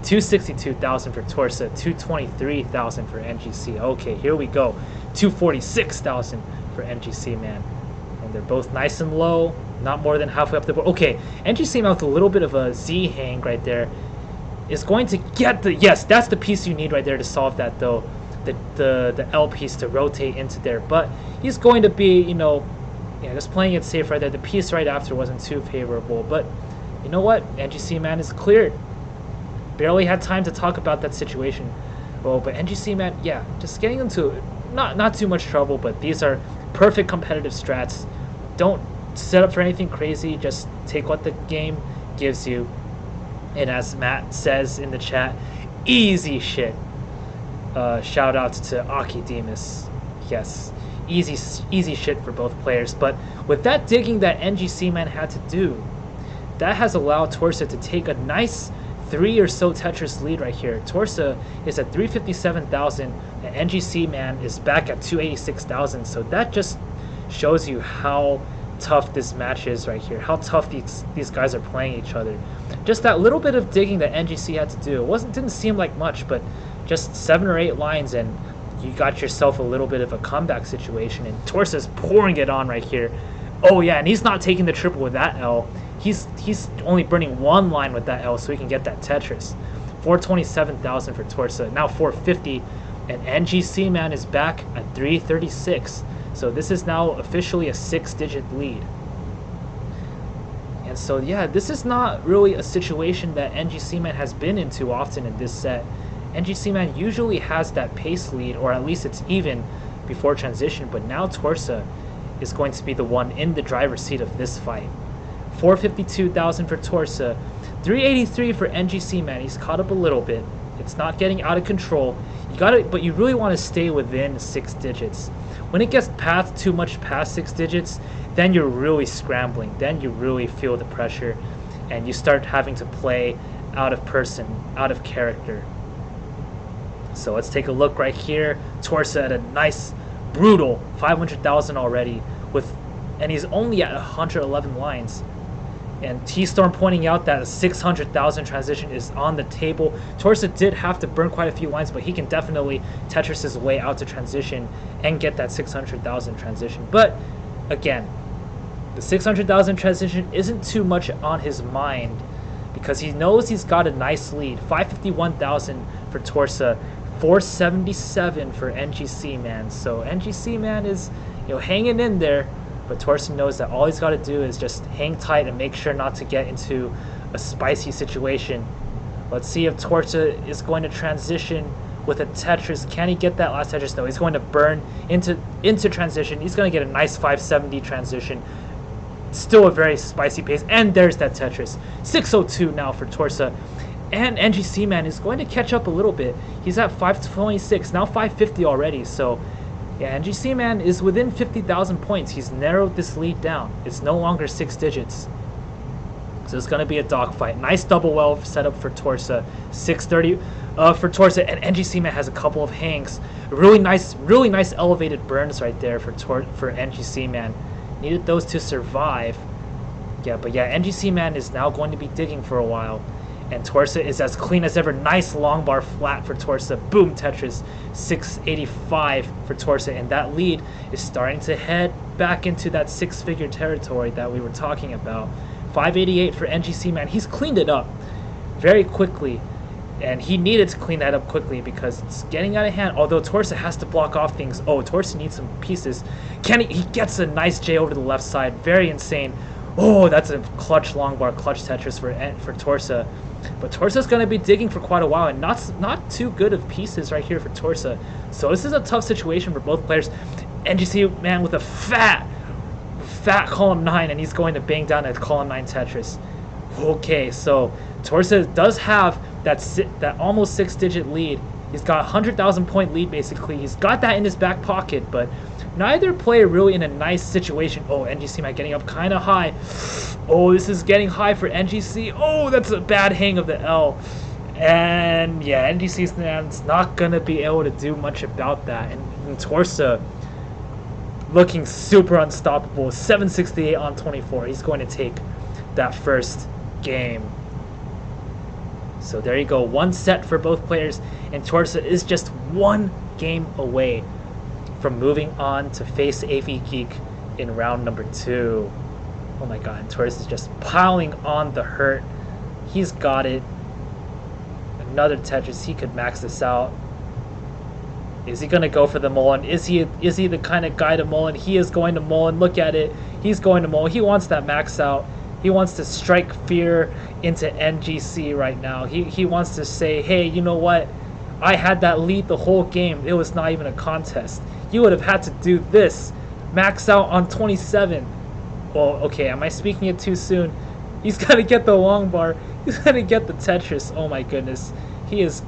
262,000 for TORZSA, 223,000 for NGC. Okay, here we go. 246,000 for NGC man. And they're both nice and low, not more than halfway up the board. Okay, NGC man with a little bit of a Z hang right there is going to get the, yes, that's the piece you need right there to solve that though. The L piece to rotate into there, but he's going to be, just playing it safe right there. The piece right after wasn't too favorable, but you know what? NGC man is cleared. Barely had time to talk about that situation. Oh, but NGC man, yeah, just getting into not too much trouble, but these are perfect competitive strats. Don't set up for anything crazy. Just take what the game gives you. And as Matt says in the chat, easy shit. Shout out to Aki Demus. Yes, easy shit for both players. But with that digging that NGC man had to do, that has allowed TORZSA to take a nice 3 or so Tetris lead right here. TORZSA is at 357,000, and NGC man is back at 286,000. So that just shows you how tough this match is right here. How tough these guys are playing each other. Just that little bit of digging that NGC had to do. Didn't seem like much, but just 7 or 8 lines and you got yourself a little bit of a comeback situation. And TORZSA's pouring it on right here. Oh yeah, and he's not taking the triple with that L. He's only burning 1 line with that L so he can get that Tetris. 427,000 for TORZSA, now 450, and NGC man is back at 336. So this is now officially a 6-digit lead. And so yeah, this is not really a situation that NGC man has been in too often in this set. NGC man usually has that pace lead, or at least it's even before transition, but now TORZSA is going to be the one in the driver's seat of this fight. 452,000 for TORZSA, 383 for NGC man. He's caught up a little bit. It's not getting out of control. You got it, but you really want to stay within 6 digits. When it gets past too much past 6 digits, then you're really scrambling. Then you really feel the pressure, and you start having to play out of person, out of character. So let's take a look right here. TORZSA at a nice, brutal 500,000 already, and he's only at 111 lines. And T-Storm pointing out that a 600,000 transition is on the table. TORZSA did have to burn quite a few lines, but he can definitely Tetris his way out to transition and get that 600,000 transition. But again, the 600,000 transition isn't too much on his mind because he knows he's got a nice lead. 551,000 for TORZSA, 477 for NGC Man. So NGC Man is, hanging in there. But TORZSA knows that all he's got to do is just hang tight and make sure not to get into a spicy situation. Let's see if TORZSA is going to transition with a Tetris. Can he get that last Tetris? No, he's going to burn into transition. He's going to get a nice 570 transition. Still a very spicy pace. And there's that Tetris. 602 now for TORZSA. And NGC Man is going to catch up a little bit. He's at 526, now 550 already. So yeah, NGC Man is within 50,000 points. He's narrowed this lead down. It's no longer 6 digits. So it's going to be a dogfight. Nice double well set up for TORZSA. 630 for TORZSA. And NGC Man has a couple of hangs. Really nice elevated burns right there for NGC Man. Needed those to survive. Yeah, but yeah, NGC Man is now going to be digging for a while. And TORZSA is as clean as ever. Nice long bar flat for TORZSA. Boom, Tetris. 685 for TORZSA. And that lead is starting to head back into that 6-figure territory that we were talking about. 588 for NGC Man. He's cleaned it up very quickly. And he needed to clean that up quickly because it's getting out of hand. Although TORZSA has to block off things. Oh, TORZSA needs some pieces. He gets a nice J over to the left side. Very insane. Oh, that's a clutch long bar, clutch Tetris for TORZSA. But TORZSA's going to be digging for quite a while, and not too good of pieces right here for TORZSA. So this is a tough situation for both players. NGC Man with a fat column 9, and he's going to bang down at column 9 Tetris. Okay, so TORZSA does have that almost 6-digit lead. He's got a 100,000 point lead basically. He's got that in his back pocket, but neither player really in a nice situation. Oh, NGC Man getting up kind of high. Oh, this is getting high for NGC. Oh, that's a bad hang of the L. And yeah, NGC's not going to be able to do much about that. And TORZSA looking super unstoppable. 768 on 24. He's going to take that first game. So there you go. 1 set for both players. And TORZSA is just 1 game away from moving on to face AV Geek in round number 2. Oh my god, TORZSA is just piling on the hurt. He's got it. Another Tetris. He could max this out. Is he going to go for the Mullen? Is he the kind of guy to Mullen? He is going to Mullen. Look at it. He's going to Mullen. He wants that max out. He wants to strike fear into NGC right now. He wants to say, hey, you know what? I had that lead the whole game. It was not even a contest. You would have had to do this. Max out on 27. Well, okay, am I speaking it too soon? He's got to get the long bar. He's got to get the Tetris. Oh my goodness. He is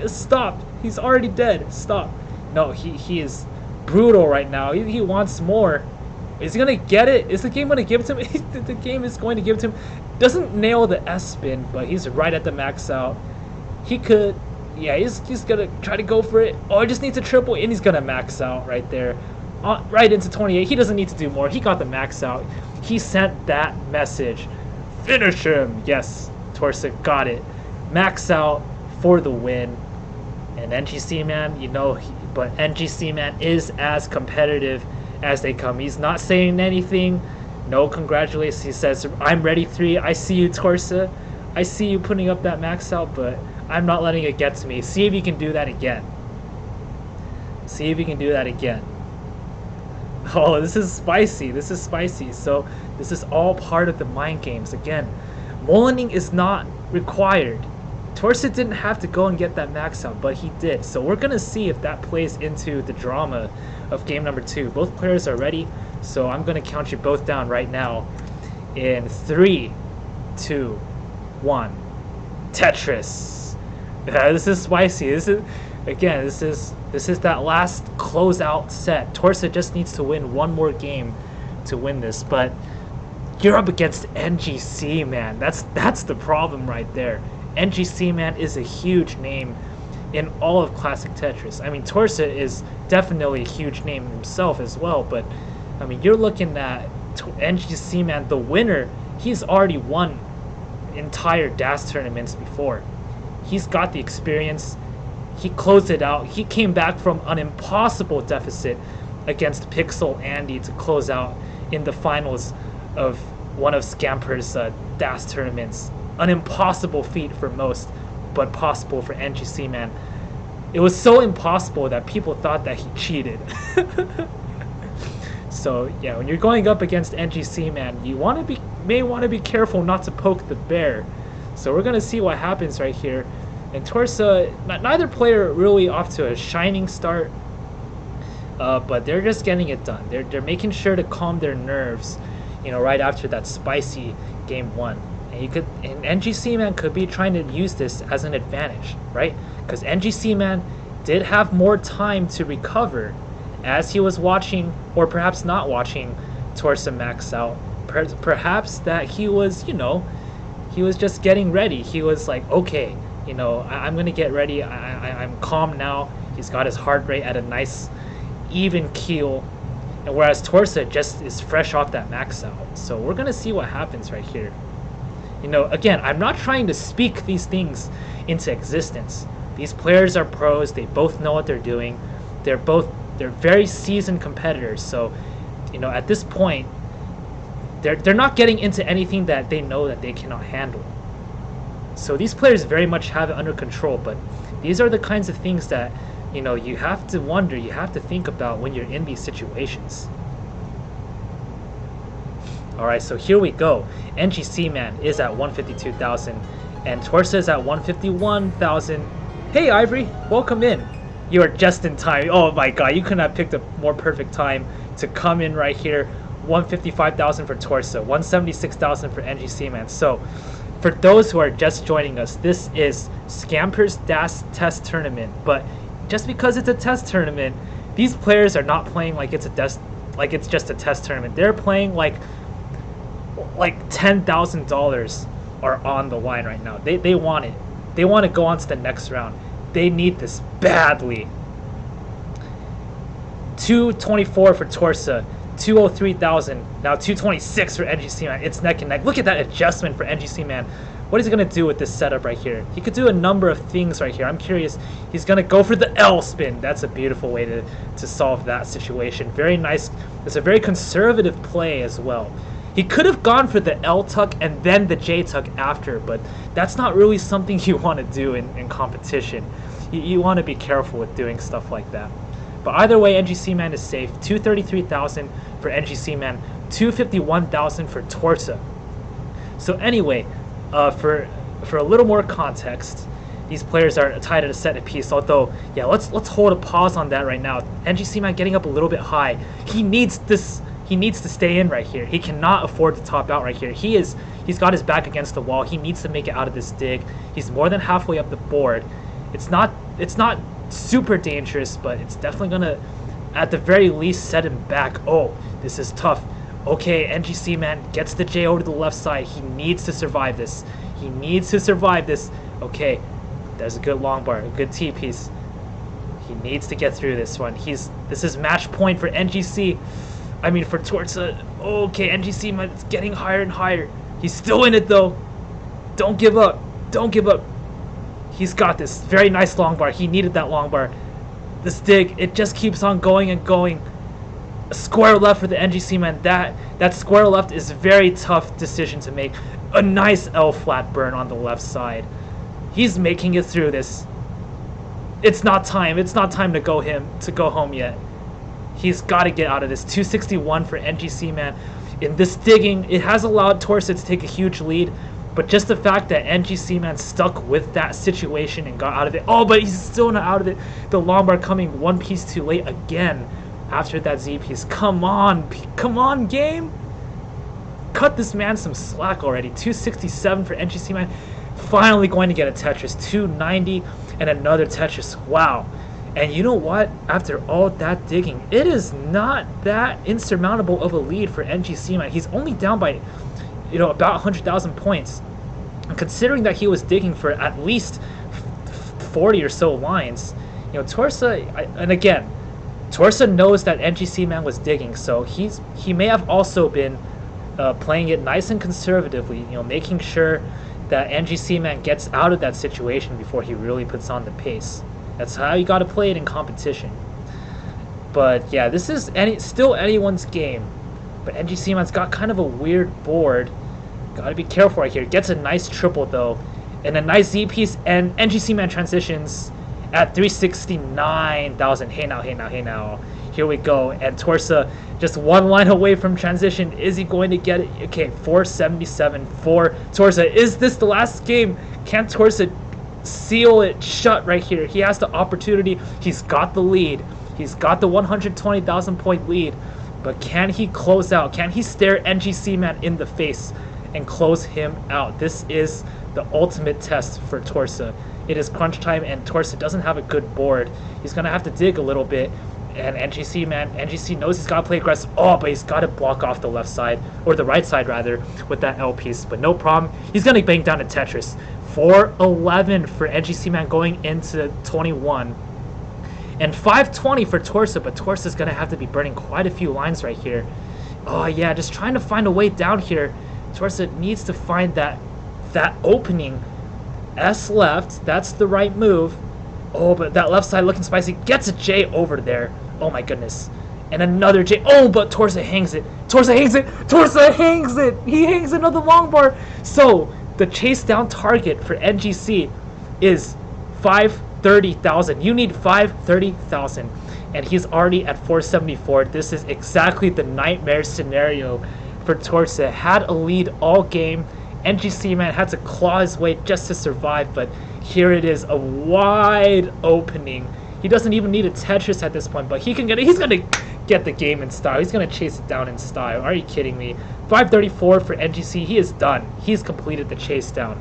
stopped. He's already dead. Stop. No, he is brutal right now. He wants more. Is he going to get it? Is the game going to give it to him? The game is going to give it to him. Doesn't nail the S-spin, but he's right at the max out. He could... Yeah, he's going to try to go for it. Oh, he just needs a triple, and he's going to max out right there. Right into 28. He doesn't need to do more. He got the max out. He sent that message. Finish him. Yes, TORZSA got it. Max out for the win. And NGC Man, but NGC Man is as competitive as they come. He's not saying anything. No congratulations. He says, I'm ready 3. I see you, TORZSA. I see you putting up that max out, but I'm not letting it get to me. See if you can do that again. See if you can do that again. Oh, this is spicy. This is spicy. So this is all part of the mind games. Again, mullening is not required. TORZSA didn't have to go and get that max out, but he did. So we're going to see if that plays into the drama of game number 2. Both players are ready, so I'm going to count you both down right now in 3, 2, 1. Tetris. Yeah, this is spicy. This is again. This is that last closeout set. TORZSA just needs to win one more game to win this, but you're up against NGC, man. That's the problem right there. NGC, man, is a huge name in all of Classic Tetris. I mean, TORZSA is definitely a huge name himself as well, but I mean, you're looking at NGC, man, the winner. He's already won entire DAS tournaments before. He's got the experience. He closed it out. He came back from an impossible deficit against Pixel Andy to close out in the finals of one of Scamper's DAS tournaments. An impossible feat for most, but possible for NGC, man. It was so impossible that people thought that he cheated. So yeah, when you're going up against NGC, man, you may want to be careful not to poke the bear. So we're gonna see what happens right here. And TORZSA, neither player really off to a shining start, but they're just getting it done. They're making sure to calm their nerves, right after that spicy game one. And NGC, man, could be trying to use this as an advantage, right? Because NGC, man, did have more time to recover as he was watching, or perhaps not watching, TORZSA max out. Perhaps that he was, he was just getting ready. He was like, okay, I'm gonna get ready. I'm calm now. He's got his heart rate at a nice, even keel. And whereas TORZSA just is fresh off that max out. So we're gonna see what happens right here. Again, I'm not trying to speak these things into existence. These players are pros. They both know what they're doing. They're very seasoned competitors. So, at this point, they're not getting into anything that they know that they cannot handle. So these players very much have it under control. But these are the kinds of things that, you have to wonder, you have to think about when you're in these situations. Alright, so here we go. NGC, man, is at 152,000 and TORZSA is at 151,000. Hey Ivory, welcome in. You are just in time. Oh my god, you couldn't have picked a more perfect time to come in right here. 155,000 for TORZSA, 176,000 for NGC, man. So for those who are just joining us, this is Scamper's DAS test tournament. But just because it's a test tournament, these players are not playing like it's just a test tournament. They're playing like $10,000 are on the line right now. They want it. They want to go on to the next round. They need this badly. 224 for TORZSA, 203,000. Now 226 for NGC, man. It's neck and neck. Look at that adjustment for NGC, man. What is he gonna do with this setup right here? He could do a number of things right here. I'm curious. He's gonna go for the L spin. That's a beautiful way to solve that situation. Very nice. It's a very conservative play as well. He could have gone for the L tuck and then the J tuck after, but that's not really something you want to do in competition. You want to be careful with doing stuff like that. But either way, NGC, man, is safe. 233,000 for NGC, man. 251,000 for TORZSA. So anyway, for a little more context, these players are tied at a set apiece. Although, yeah, let's hold a pause on that right now. NGC, man, getting up a little bit high. He needs this. He needs to stay in right here. He cannot afford to top out right here. He's got his back against the wall. He needs to make it out of this dig. He's more than halfway up the board. It's not super dangerous, but it's definitely gonna, at the very least, set him back. Oh, this is tough. Okay, NGC, man, gets the J over to the left side. He needs to survive this. He needs to survive this. Okay, there's a good long bar, a good T piece. He needs to get through this one. This is match point for NGC. I mean, for TORZSA. Okay, NGC, man, it's getting higher and higher. He's still in it, though. Don't give up. Don't give up. He's got this. Very nice long bar. He needed that long bar. This dig, it just keeps on going and going. A square left for the NGC, man. That square left is a very tough decision to make. A nice L flat burn on the left side. He's making it through this. It's not time. It's not time to go home yet. He's got to get out of this. 261 for NGC, man. In this digging, it has allowed TORZSA to take a huge lead, but just the fact that NGC, man, stuck with that situation and got out of it. Oh, but he's still not out of it. The long bar coming one piece too late again after that Z piece. Come on, game. Cut this man some slack already. 267 for NGC, man. Finally going to get a Tetris. 290 and another Tetris. Wow. And you know what? After all that digging, it is not that insurmountable of a lead for NGC, man. He's only down by, about 100,000 points. And considering that he was digging for at least 40 or so lines, TORZSA, and again, TORZSA knows that NGC man was digging, so he may have also been playing it nice and conservatively, making sure that NGC man gets out of that situation before he really puts on the pace. That's how you got to play it in competition. But yeah, this is still anyone's game. But NGC man's got kind of a weird board. Got to be careful right here. Gets a nice triple though, and a nice Z piece, and NGC man transitions at 369,000. Hey now, hey now, hey now. Here we go. And TORZSA just one line away from transition. Is he going to get it? Okay, 477 for TORZSA. Is this the last game? Can TORZSA seal it shut right here? He has the opportunity. He's got the lead. He's got the 120,000 point lead. But can he close out? Can he stare NGC man in the face and close him out? This is the ultimate test for TORZSA. It is crunch time, and TORZSA doesn't have a good board. He's going to have to dig a little bit. And NGC knows he's got to play aggressive. Oh, but he's got to block off the left side, or the right side rather, with that L piece. But no problem. He's going to bang down a Tetris. 411 for NGC man going into 21. And 520 for TORZSA, but TORZSA's going to have to be burning quite a few lines right here. Oh yeah, just trying to find a way down here. TORZSA needs to find that opening. S left, that's the right move. Oh, but that left side looking spicy. Gets a J over there. Oh my goodness. And another J. Oh, but TORZSA hangs it. TORZSA hangs it. TORZSA hangs it. He hangs another long bar. So the chase down target for NGC is 530,000. You need 530,000. And he's already at 474. This is exactly the nightmare scenario for TORZSA. Had a lead all game. NGC man had to claw his way just to survive, but here it is, a wide opening. He doesn't even need a Tetris at this point, but he can get it. He's gonna get the game in style. He's gonna chase it down in style. Are you kidding me? 534 for NGC. He is done. He's completed the chase down.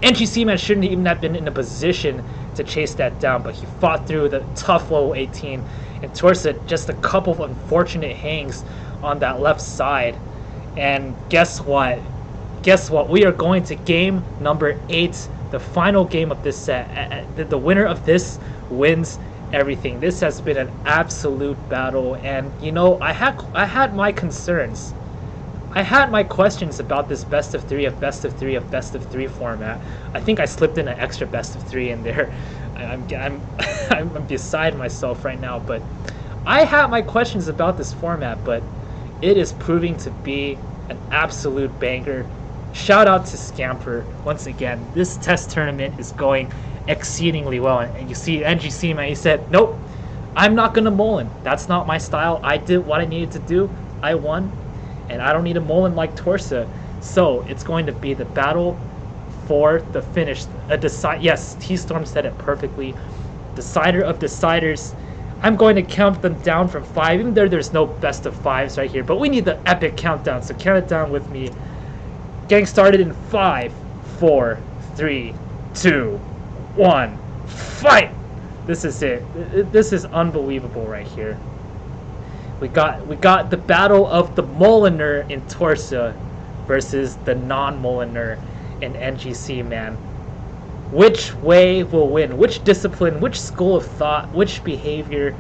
NGC man shouldn't even have been in a position to chase that down, but he fought through the tough level 18, and TORZSA just a couple of unfortunate hangs on that left side. And guess what? We are going to game number 8, the final game of this set. The winner of this wins everything. This has been an absolute battle, and I had my concerns. I had my questions about this best of 3 of best of 3 of best of 3 format. I think I slipped in an extra best of 3 in there. I'm beside myself right now, but I had my questions about this format, but it is proving to be an absolute banger. Shout out to Scamper once again. This test tournament is going exceedingly well, and you see NGC man, he said, nope, I'm not gonna Mullen. That's not my style. I did what I needed to do. I won, and I don't need a Mullen like TORZSA. So it's going to be the battle for the finish. Yes, T-Storm said it perfectly. Decider of deciders. I'm going to count them down from 5, even though there's no best of 5s right here, but we need the epic countdown, so count it down with me. Getting started in 5, 4, 3, 2, 1, fight! This is it. This is unbelievable right here. We got the battle of the Mulliner in TORZSA versus the non-Mulliner in NGC man. Which way will win? Which discipline, which school of thought, which behavior,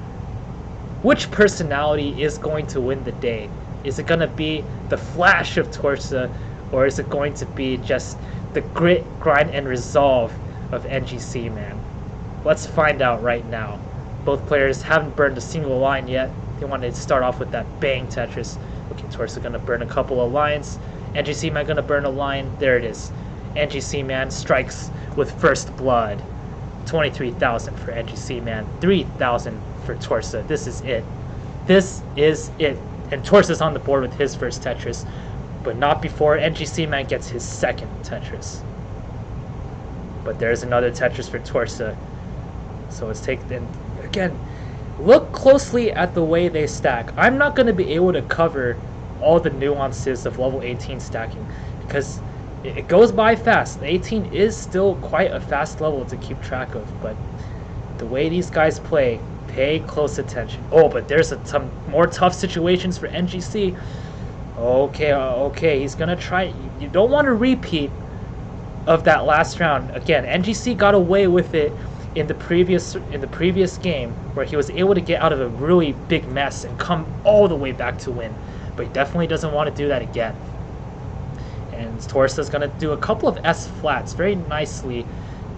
which personality is going to win the day? Is it going to be the flash of TORZSA, or is it going to be just the grit, grind, and resolve of NGC man? Let's find out right now. Both players haven't burned a single line yet. They wanted to start off with that bang Tetris. Okay, TORZSA gonna burn a couple of lines. NGC man gonna burn a line. There it is. NGC man strikes with first blood. 23,000 for NGC man. 3,000 for TORZSA. This is it. This is it. And TORZSA's on the board with his first Tetris, but not before NGC man gets his second Tetris. But there's another Tetris for TORZSA. So let's take then again. Look closely at the way they stack. I'm not going to be able to cover all the nuances of level 18 stacking because it goes by fast. The 18 is still quite a fast level to keep track of, but the way these guys play, pay close attention. Oh, but there's some more tough situations for NGC. Okay, he's gonna try. You don't want to repeat of that last round. Again, NGC got away with it in the previous game, where he was able to get out of a really big mess and come all the way back to win. But he definitely doesn't want to do that again. And TORZSA's going to do a couple of S flats very nicely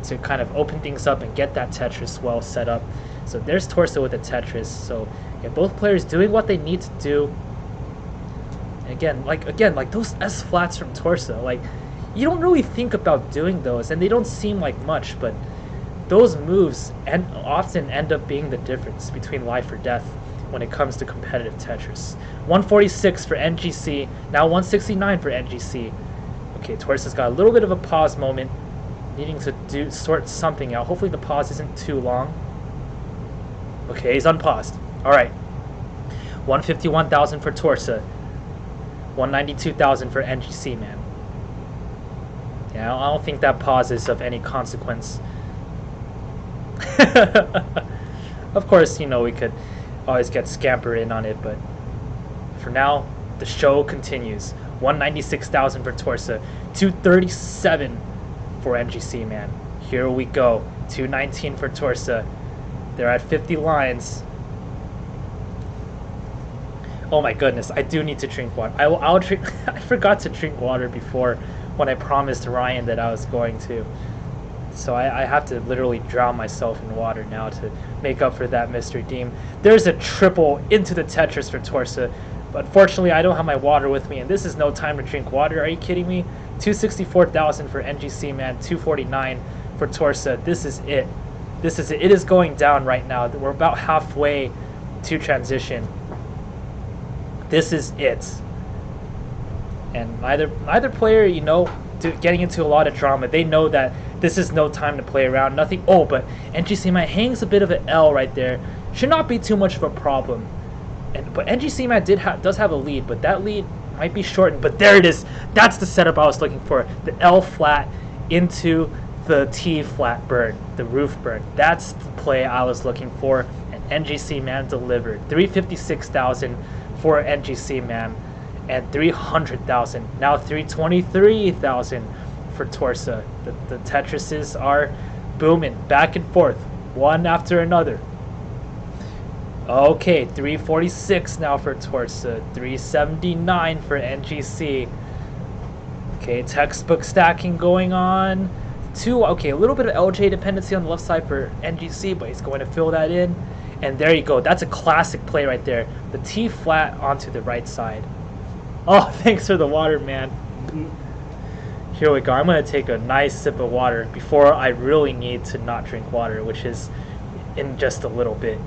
to kind of open things up and get that Tetris well set up. So there's TORZSA with the Tetris. So yeah, both players doing what they need to do. Again, like those S flats from TORZSA, like you don't really think about doing those, and they don't seem like much, but those moves often end up being the difference between life or death when it comes to competitive Tetris. 146 for NGC, now 169 for NGC. Okay, TORZSA's got a little bit of a pause moment, needing to sort something out. Hopefully the pause isn't too long. Okay, he's unpaused. All right, 151,000 for TORZSA, 192,000 for NGC, man. Yeah, I don't think that pause is of any consequence. Of course, you know, we could always get Scamper in on it, but for now, the show continues. 196,000 for TORZSA, 237 for NGC, man. Here we go. 219 for TORZSA. They're at 50 lines. Oh my goodness, I do need to drink water. I'll drink. I forgot to drink water before when I promised Ryan that I was going to. So I have to literally drown myself in water now to make up for that, Mr. Deem. There's a triple into the Tetris for TORZSA. But unfortunately, I don't have my water with me, and this is no time to drink water. Are you kidding me? 264,000 for NGC, man. 249 for TORZSA. This is it. This is it. It is going down right now. We're about halfway to transition. This is it. And neither player, you know, getting into a lot of drama. They know that this is no time to play around. Nothing. Oh, but NGC man hangs a bit of an L right there. Should not be too much of a problem. But NGC man does have a lead, but that lead might be shortened. But there it is. That's the setup I was looking for. The L flat into the T flat burn, the roof burn. That's the play I was looking for, and NGC man delivered. 356,000 for NGC man, and 300,000. Now 323,000 for TORZSA. The Tetrises are booming back and forth, one after another. Okay, 346 now for TORZSA, 379 for NGC. Okay, textbook stacking going on. Okay, a little bit of LJ dependency on the left side for NGC, but he's going to fill that in. And there you go. That's a classic play right there. The T flat onto the right side. Oh, thanks for the water, man. Here we go. I'm going to take a nice sip of water before I really need to not drink water, which is in just a little bit.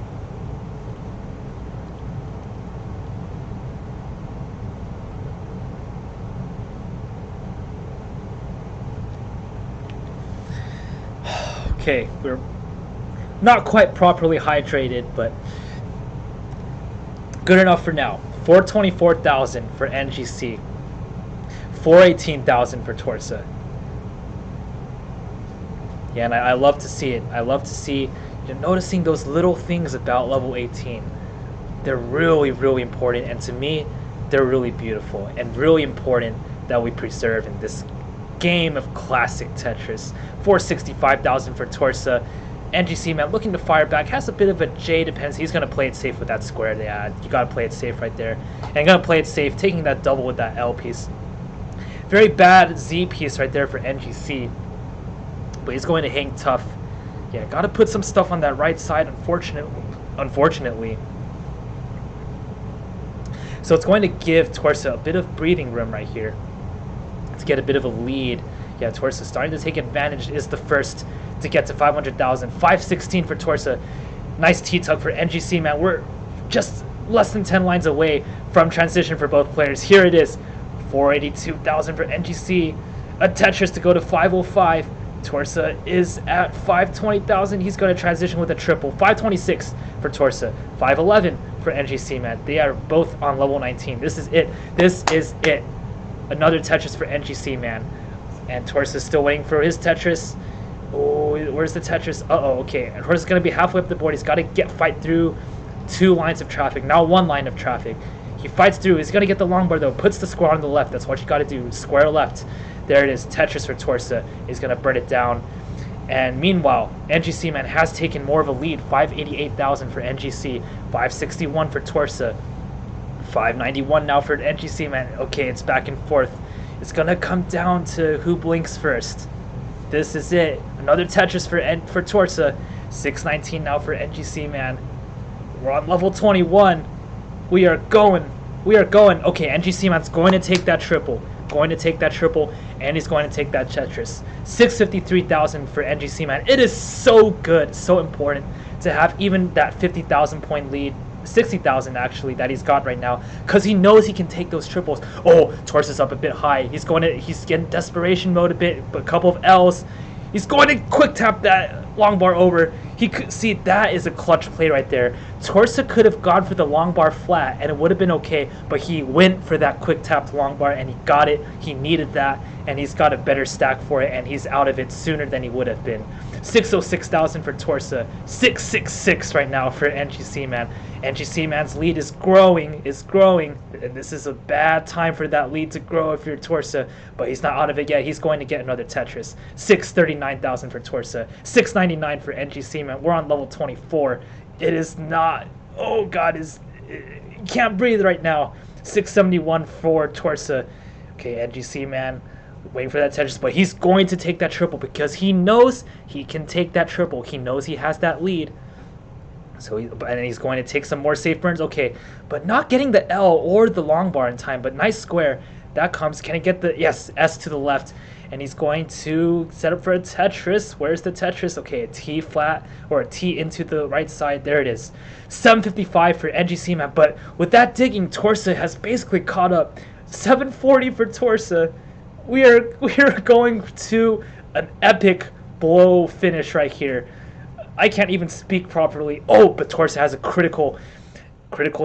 Okay, we're not quite properly hydrated, but good enough for now. 424,000 for NGC, 418,000 for TORZSA. Yeah, and I love to see it. I love to see, noticing those little things about level 18. They're really, really important, and to me, they're really beautiful and really important that we preserve in this game of classic Tetris. 465,000 for TORZSA. NGC man looking to fire back, has a bit of a J dependency. He's going to play it safe with that square they add. You got to play it safe right there. And going to play it safe, taking that double with that L piece. Very bad Z piece right there for NGC. But he's going to hang tough. Yeah, got to put some stuff on that right side, unfortunately. So it's going to give TORZSA a bit of breathing room right here to get a bit of a lead. Yeah, TORZSA starting to take advantage, is the first to get to 500,000. 516 for TORZSA. Nice T-tug for NGC, man. We're just less than 10 lines away from transition for both players. Here it is. 482,000 for NGC. A Tetris to go to 505. TORZSA is at 520,000. He's going to transition with a triple. 526 for TORZSA. 511 for NGC, man. They are both on level 19. This is it. This is it. Another Tetris for NGC, man. And TORZSA's still waiting for his Tetris. Oh, where's the Tetris? Uh-oh, okay. And TORZSA's going to be halfway up the board. He's got to fight through 2 lines of traffic. Now 1 line of traffic. He fights through. He's going to get the long bar, though. Puts the square on the left. That's what you got to do. Square left. There it is. Tetris for TORZSA. He's going to burn it down. And meanwhile, NGC Man has taken more of a lead. 588,000 for NGC. 561 for TORZSA. 591 now for NGC Man. Okay, it's back and forth. It's going to come down to who blinks first. This is it. Another Tetris for TORZSA. 619 now for NGC Man. We're on level 21. We are going. Okay, NGC Man's going to take that triple. And he's going to take that Tetris. 653,000 for NGC Man. It is so good, so important to have even that 50,000 point lead. 60,000 actually that he's got right now, because he knows he can take those triples. Oh, TORZSA's up a bit high. He's getting desperation mode a bit, but a couple of L's. He's going to quick tap that long bar over. He could see that is a clutch play right there. TORZSA could have gone for the long bar flat and it would have been okay, but he went for that quick tapped long bar and he got it. He needed that, and he's got a better stack for it, and he's out of it sooner than he would have been. 606,000 for TORZSA. 666 right now for NGC Man. NGC Man's lead is growing, and this is a bad time for that lead to grow if you're TORZSA, but he's not out of it yet. He's going to get another Tetris. 639,000 for TORZSA. 699 for NGC Man. We're on level 24. It is not, oh god, you can't breathe right now. 671 for TORZSA. Okay, NGC Man waiting for that Tetris, but he's going to take that triple because he knows he can take that triple. He knows he has that lead. So he's going to take some more safe burns. Okay, but not getting the L or the long bar in time, but nice square. That comes. Can he get the, yes, S to the left? And he's going to set up for a Tetris. Where's the Tetris? Okay, a T flat or a T into the right side. There it is. 755 for NGC Man. But with that digging, TORZSA has basically caught up. 740 for TORZSA. We are going to an epic blow finish right here. I can't even speak properly. Oh, but TORZSA has a critical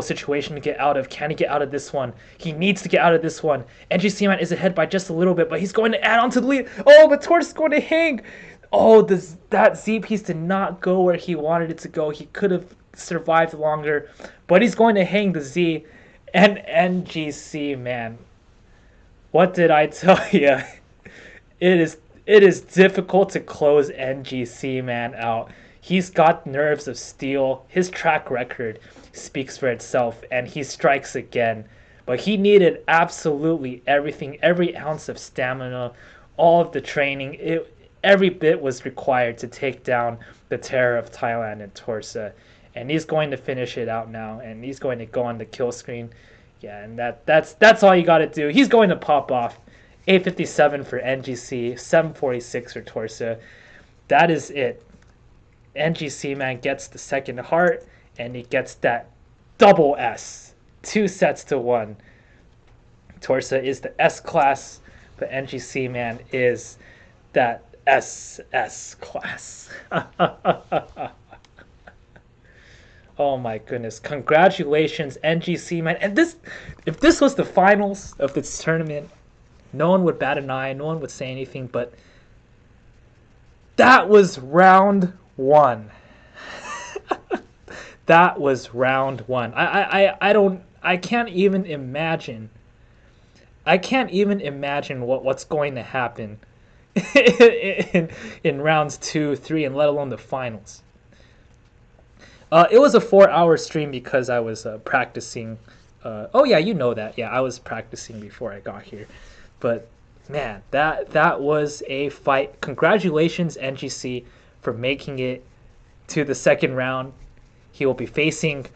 situation to get out of. Can he get out of this one? He needs to get out of this one. NGC Man is ahead by just a little bit, but he's going to add on to the lead. Oh, but TORZSA's going to hang. Oh, that Z piece did not go where he wanted it to go. He could have survived longer, but he's going to hang the Z. And NGC Man, what did I tell you? It is difficult to close NGC Man out. He's got nerves of steel. His track record speaks for itself, and he strikes again. But he needed absolutely everything, every ounce of stamina, all of the training. Every bit was required to take down the Terror of Thailand and TORZSA. And he's going to finish it out now, and he's going to go on the kill screen. Yeah, and that's all you got to do. He's going to pop off. 857 for NGC, 746 for TORZSA. That is it. NGC Man gets the second heart, and he gets that double S. 2 sets to 1. TORZSA is the S class, but NGC Man is that SS class. Oh my goodness. Congratulations, NGC Man. And if this was the finals of this tournament, no one would bat an eye, no one would say anything, but that was round 1. That was round 1. I can't even imagine what's going to happen in rounds 2, 3, and let alone the finals. It was a 4-hour stream because I was practicing. Oh yeah, you know that. Yeah, I was practicing before I got here. But man, that was a fight. Congratulations, NGC, for making it to the second round. He will be facing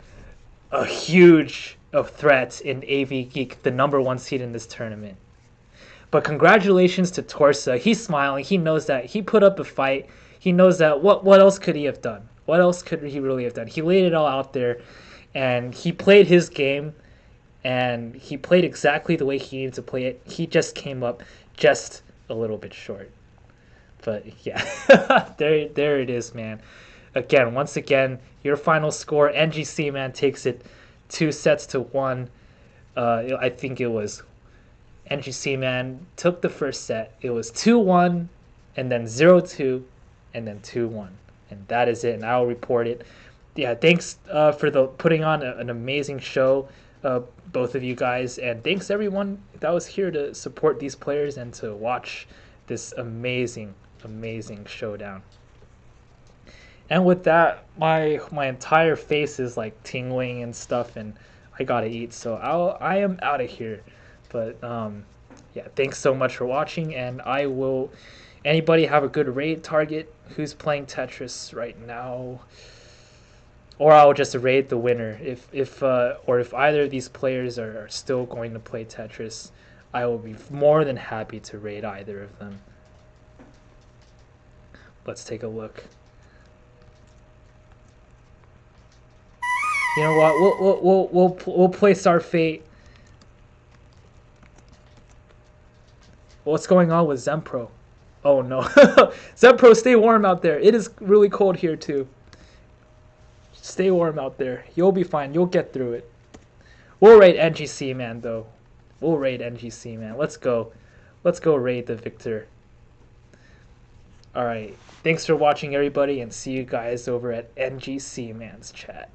a huge of threats in AV Geek, the #1 seed in this tournament. But congratulations to TORZSA. He's smiling. He knows that he put up a fight. He knows that what else could he have done? What else could he really have done? He laid it all out there, and he played his game, and he played exactly the way he needed to play it. He just came up just a little bit short. But yeah, there it is, man. Once again, your final score, NGC Man takes it 2 sets to 1. I think it was NGC man took the first set. It was 2-1, and then 0-2, and then 2-1, and that is it. And I'll report it. Yeah, thanks for the putting on an amazing show, both of you guys, and thanks everyone that was here to support these players and to watch this amazing showdown. And with that, my entire face is like tingling and stuff, and I gotta eat, so I am out of here. But yeah, thanks so much for watching, and I will. Anybody have a good raid target? Who's playing Tetris right now? Or I'll just raid the winner. If either of these players are still going to play Tetris, I will be more than happy to raid either of them. Let's take a look. You know what? We'll place our fate. What's going on with Zempro? Oh no, Zempro, stay warm out there. It is really cold here too. Stay warm out there. You'll be fine. You'll get through it. We'll raid NGC man though. We'll raid NGC man. Let's go. Let's go raid the victor. All right. Thanks for watching, everybody, and see you guys over at NGC man's chat.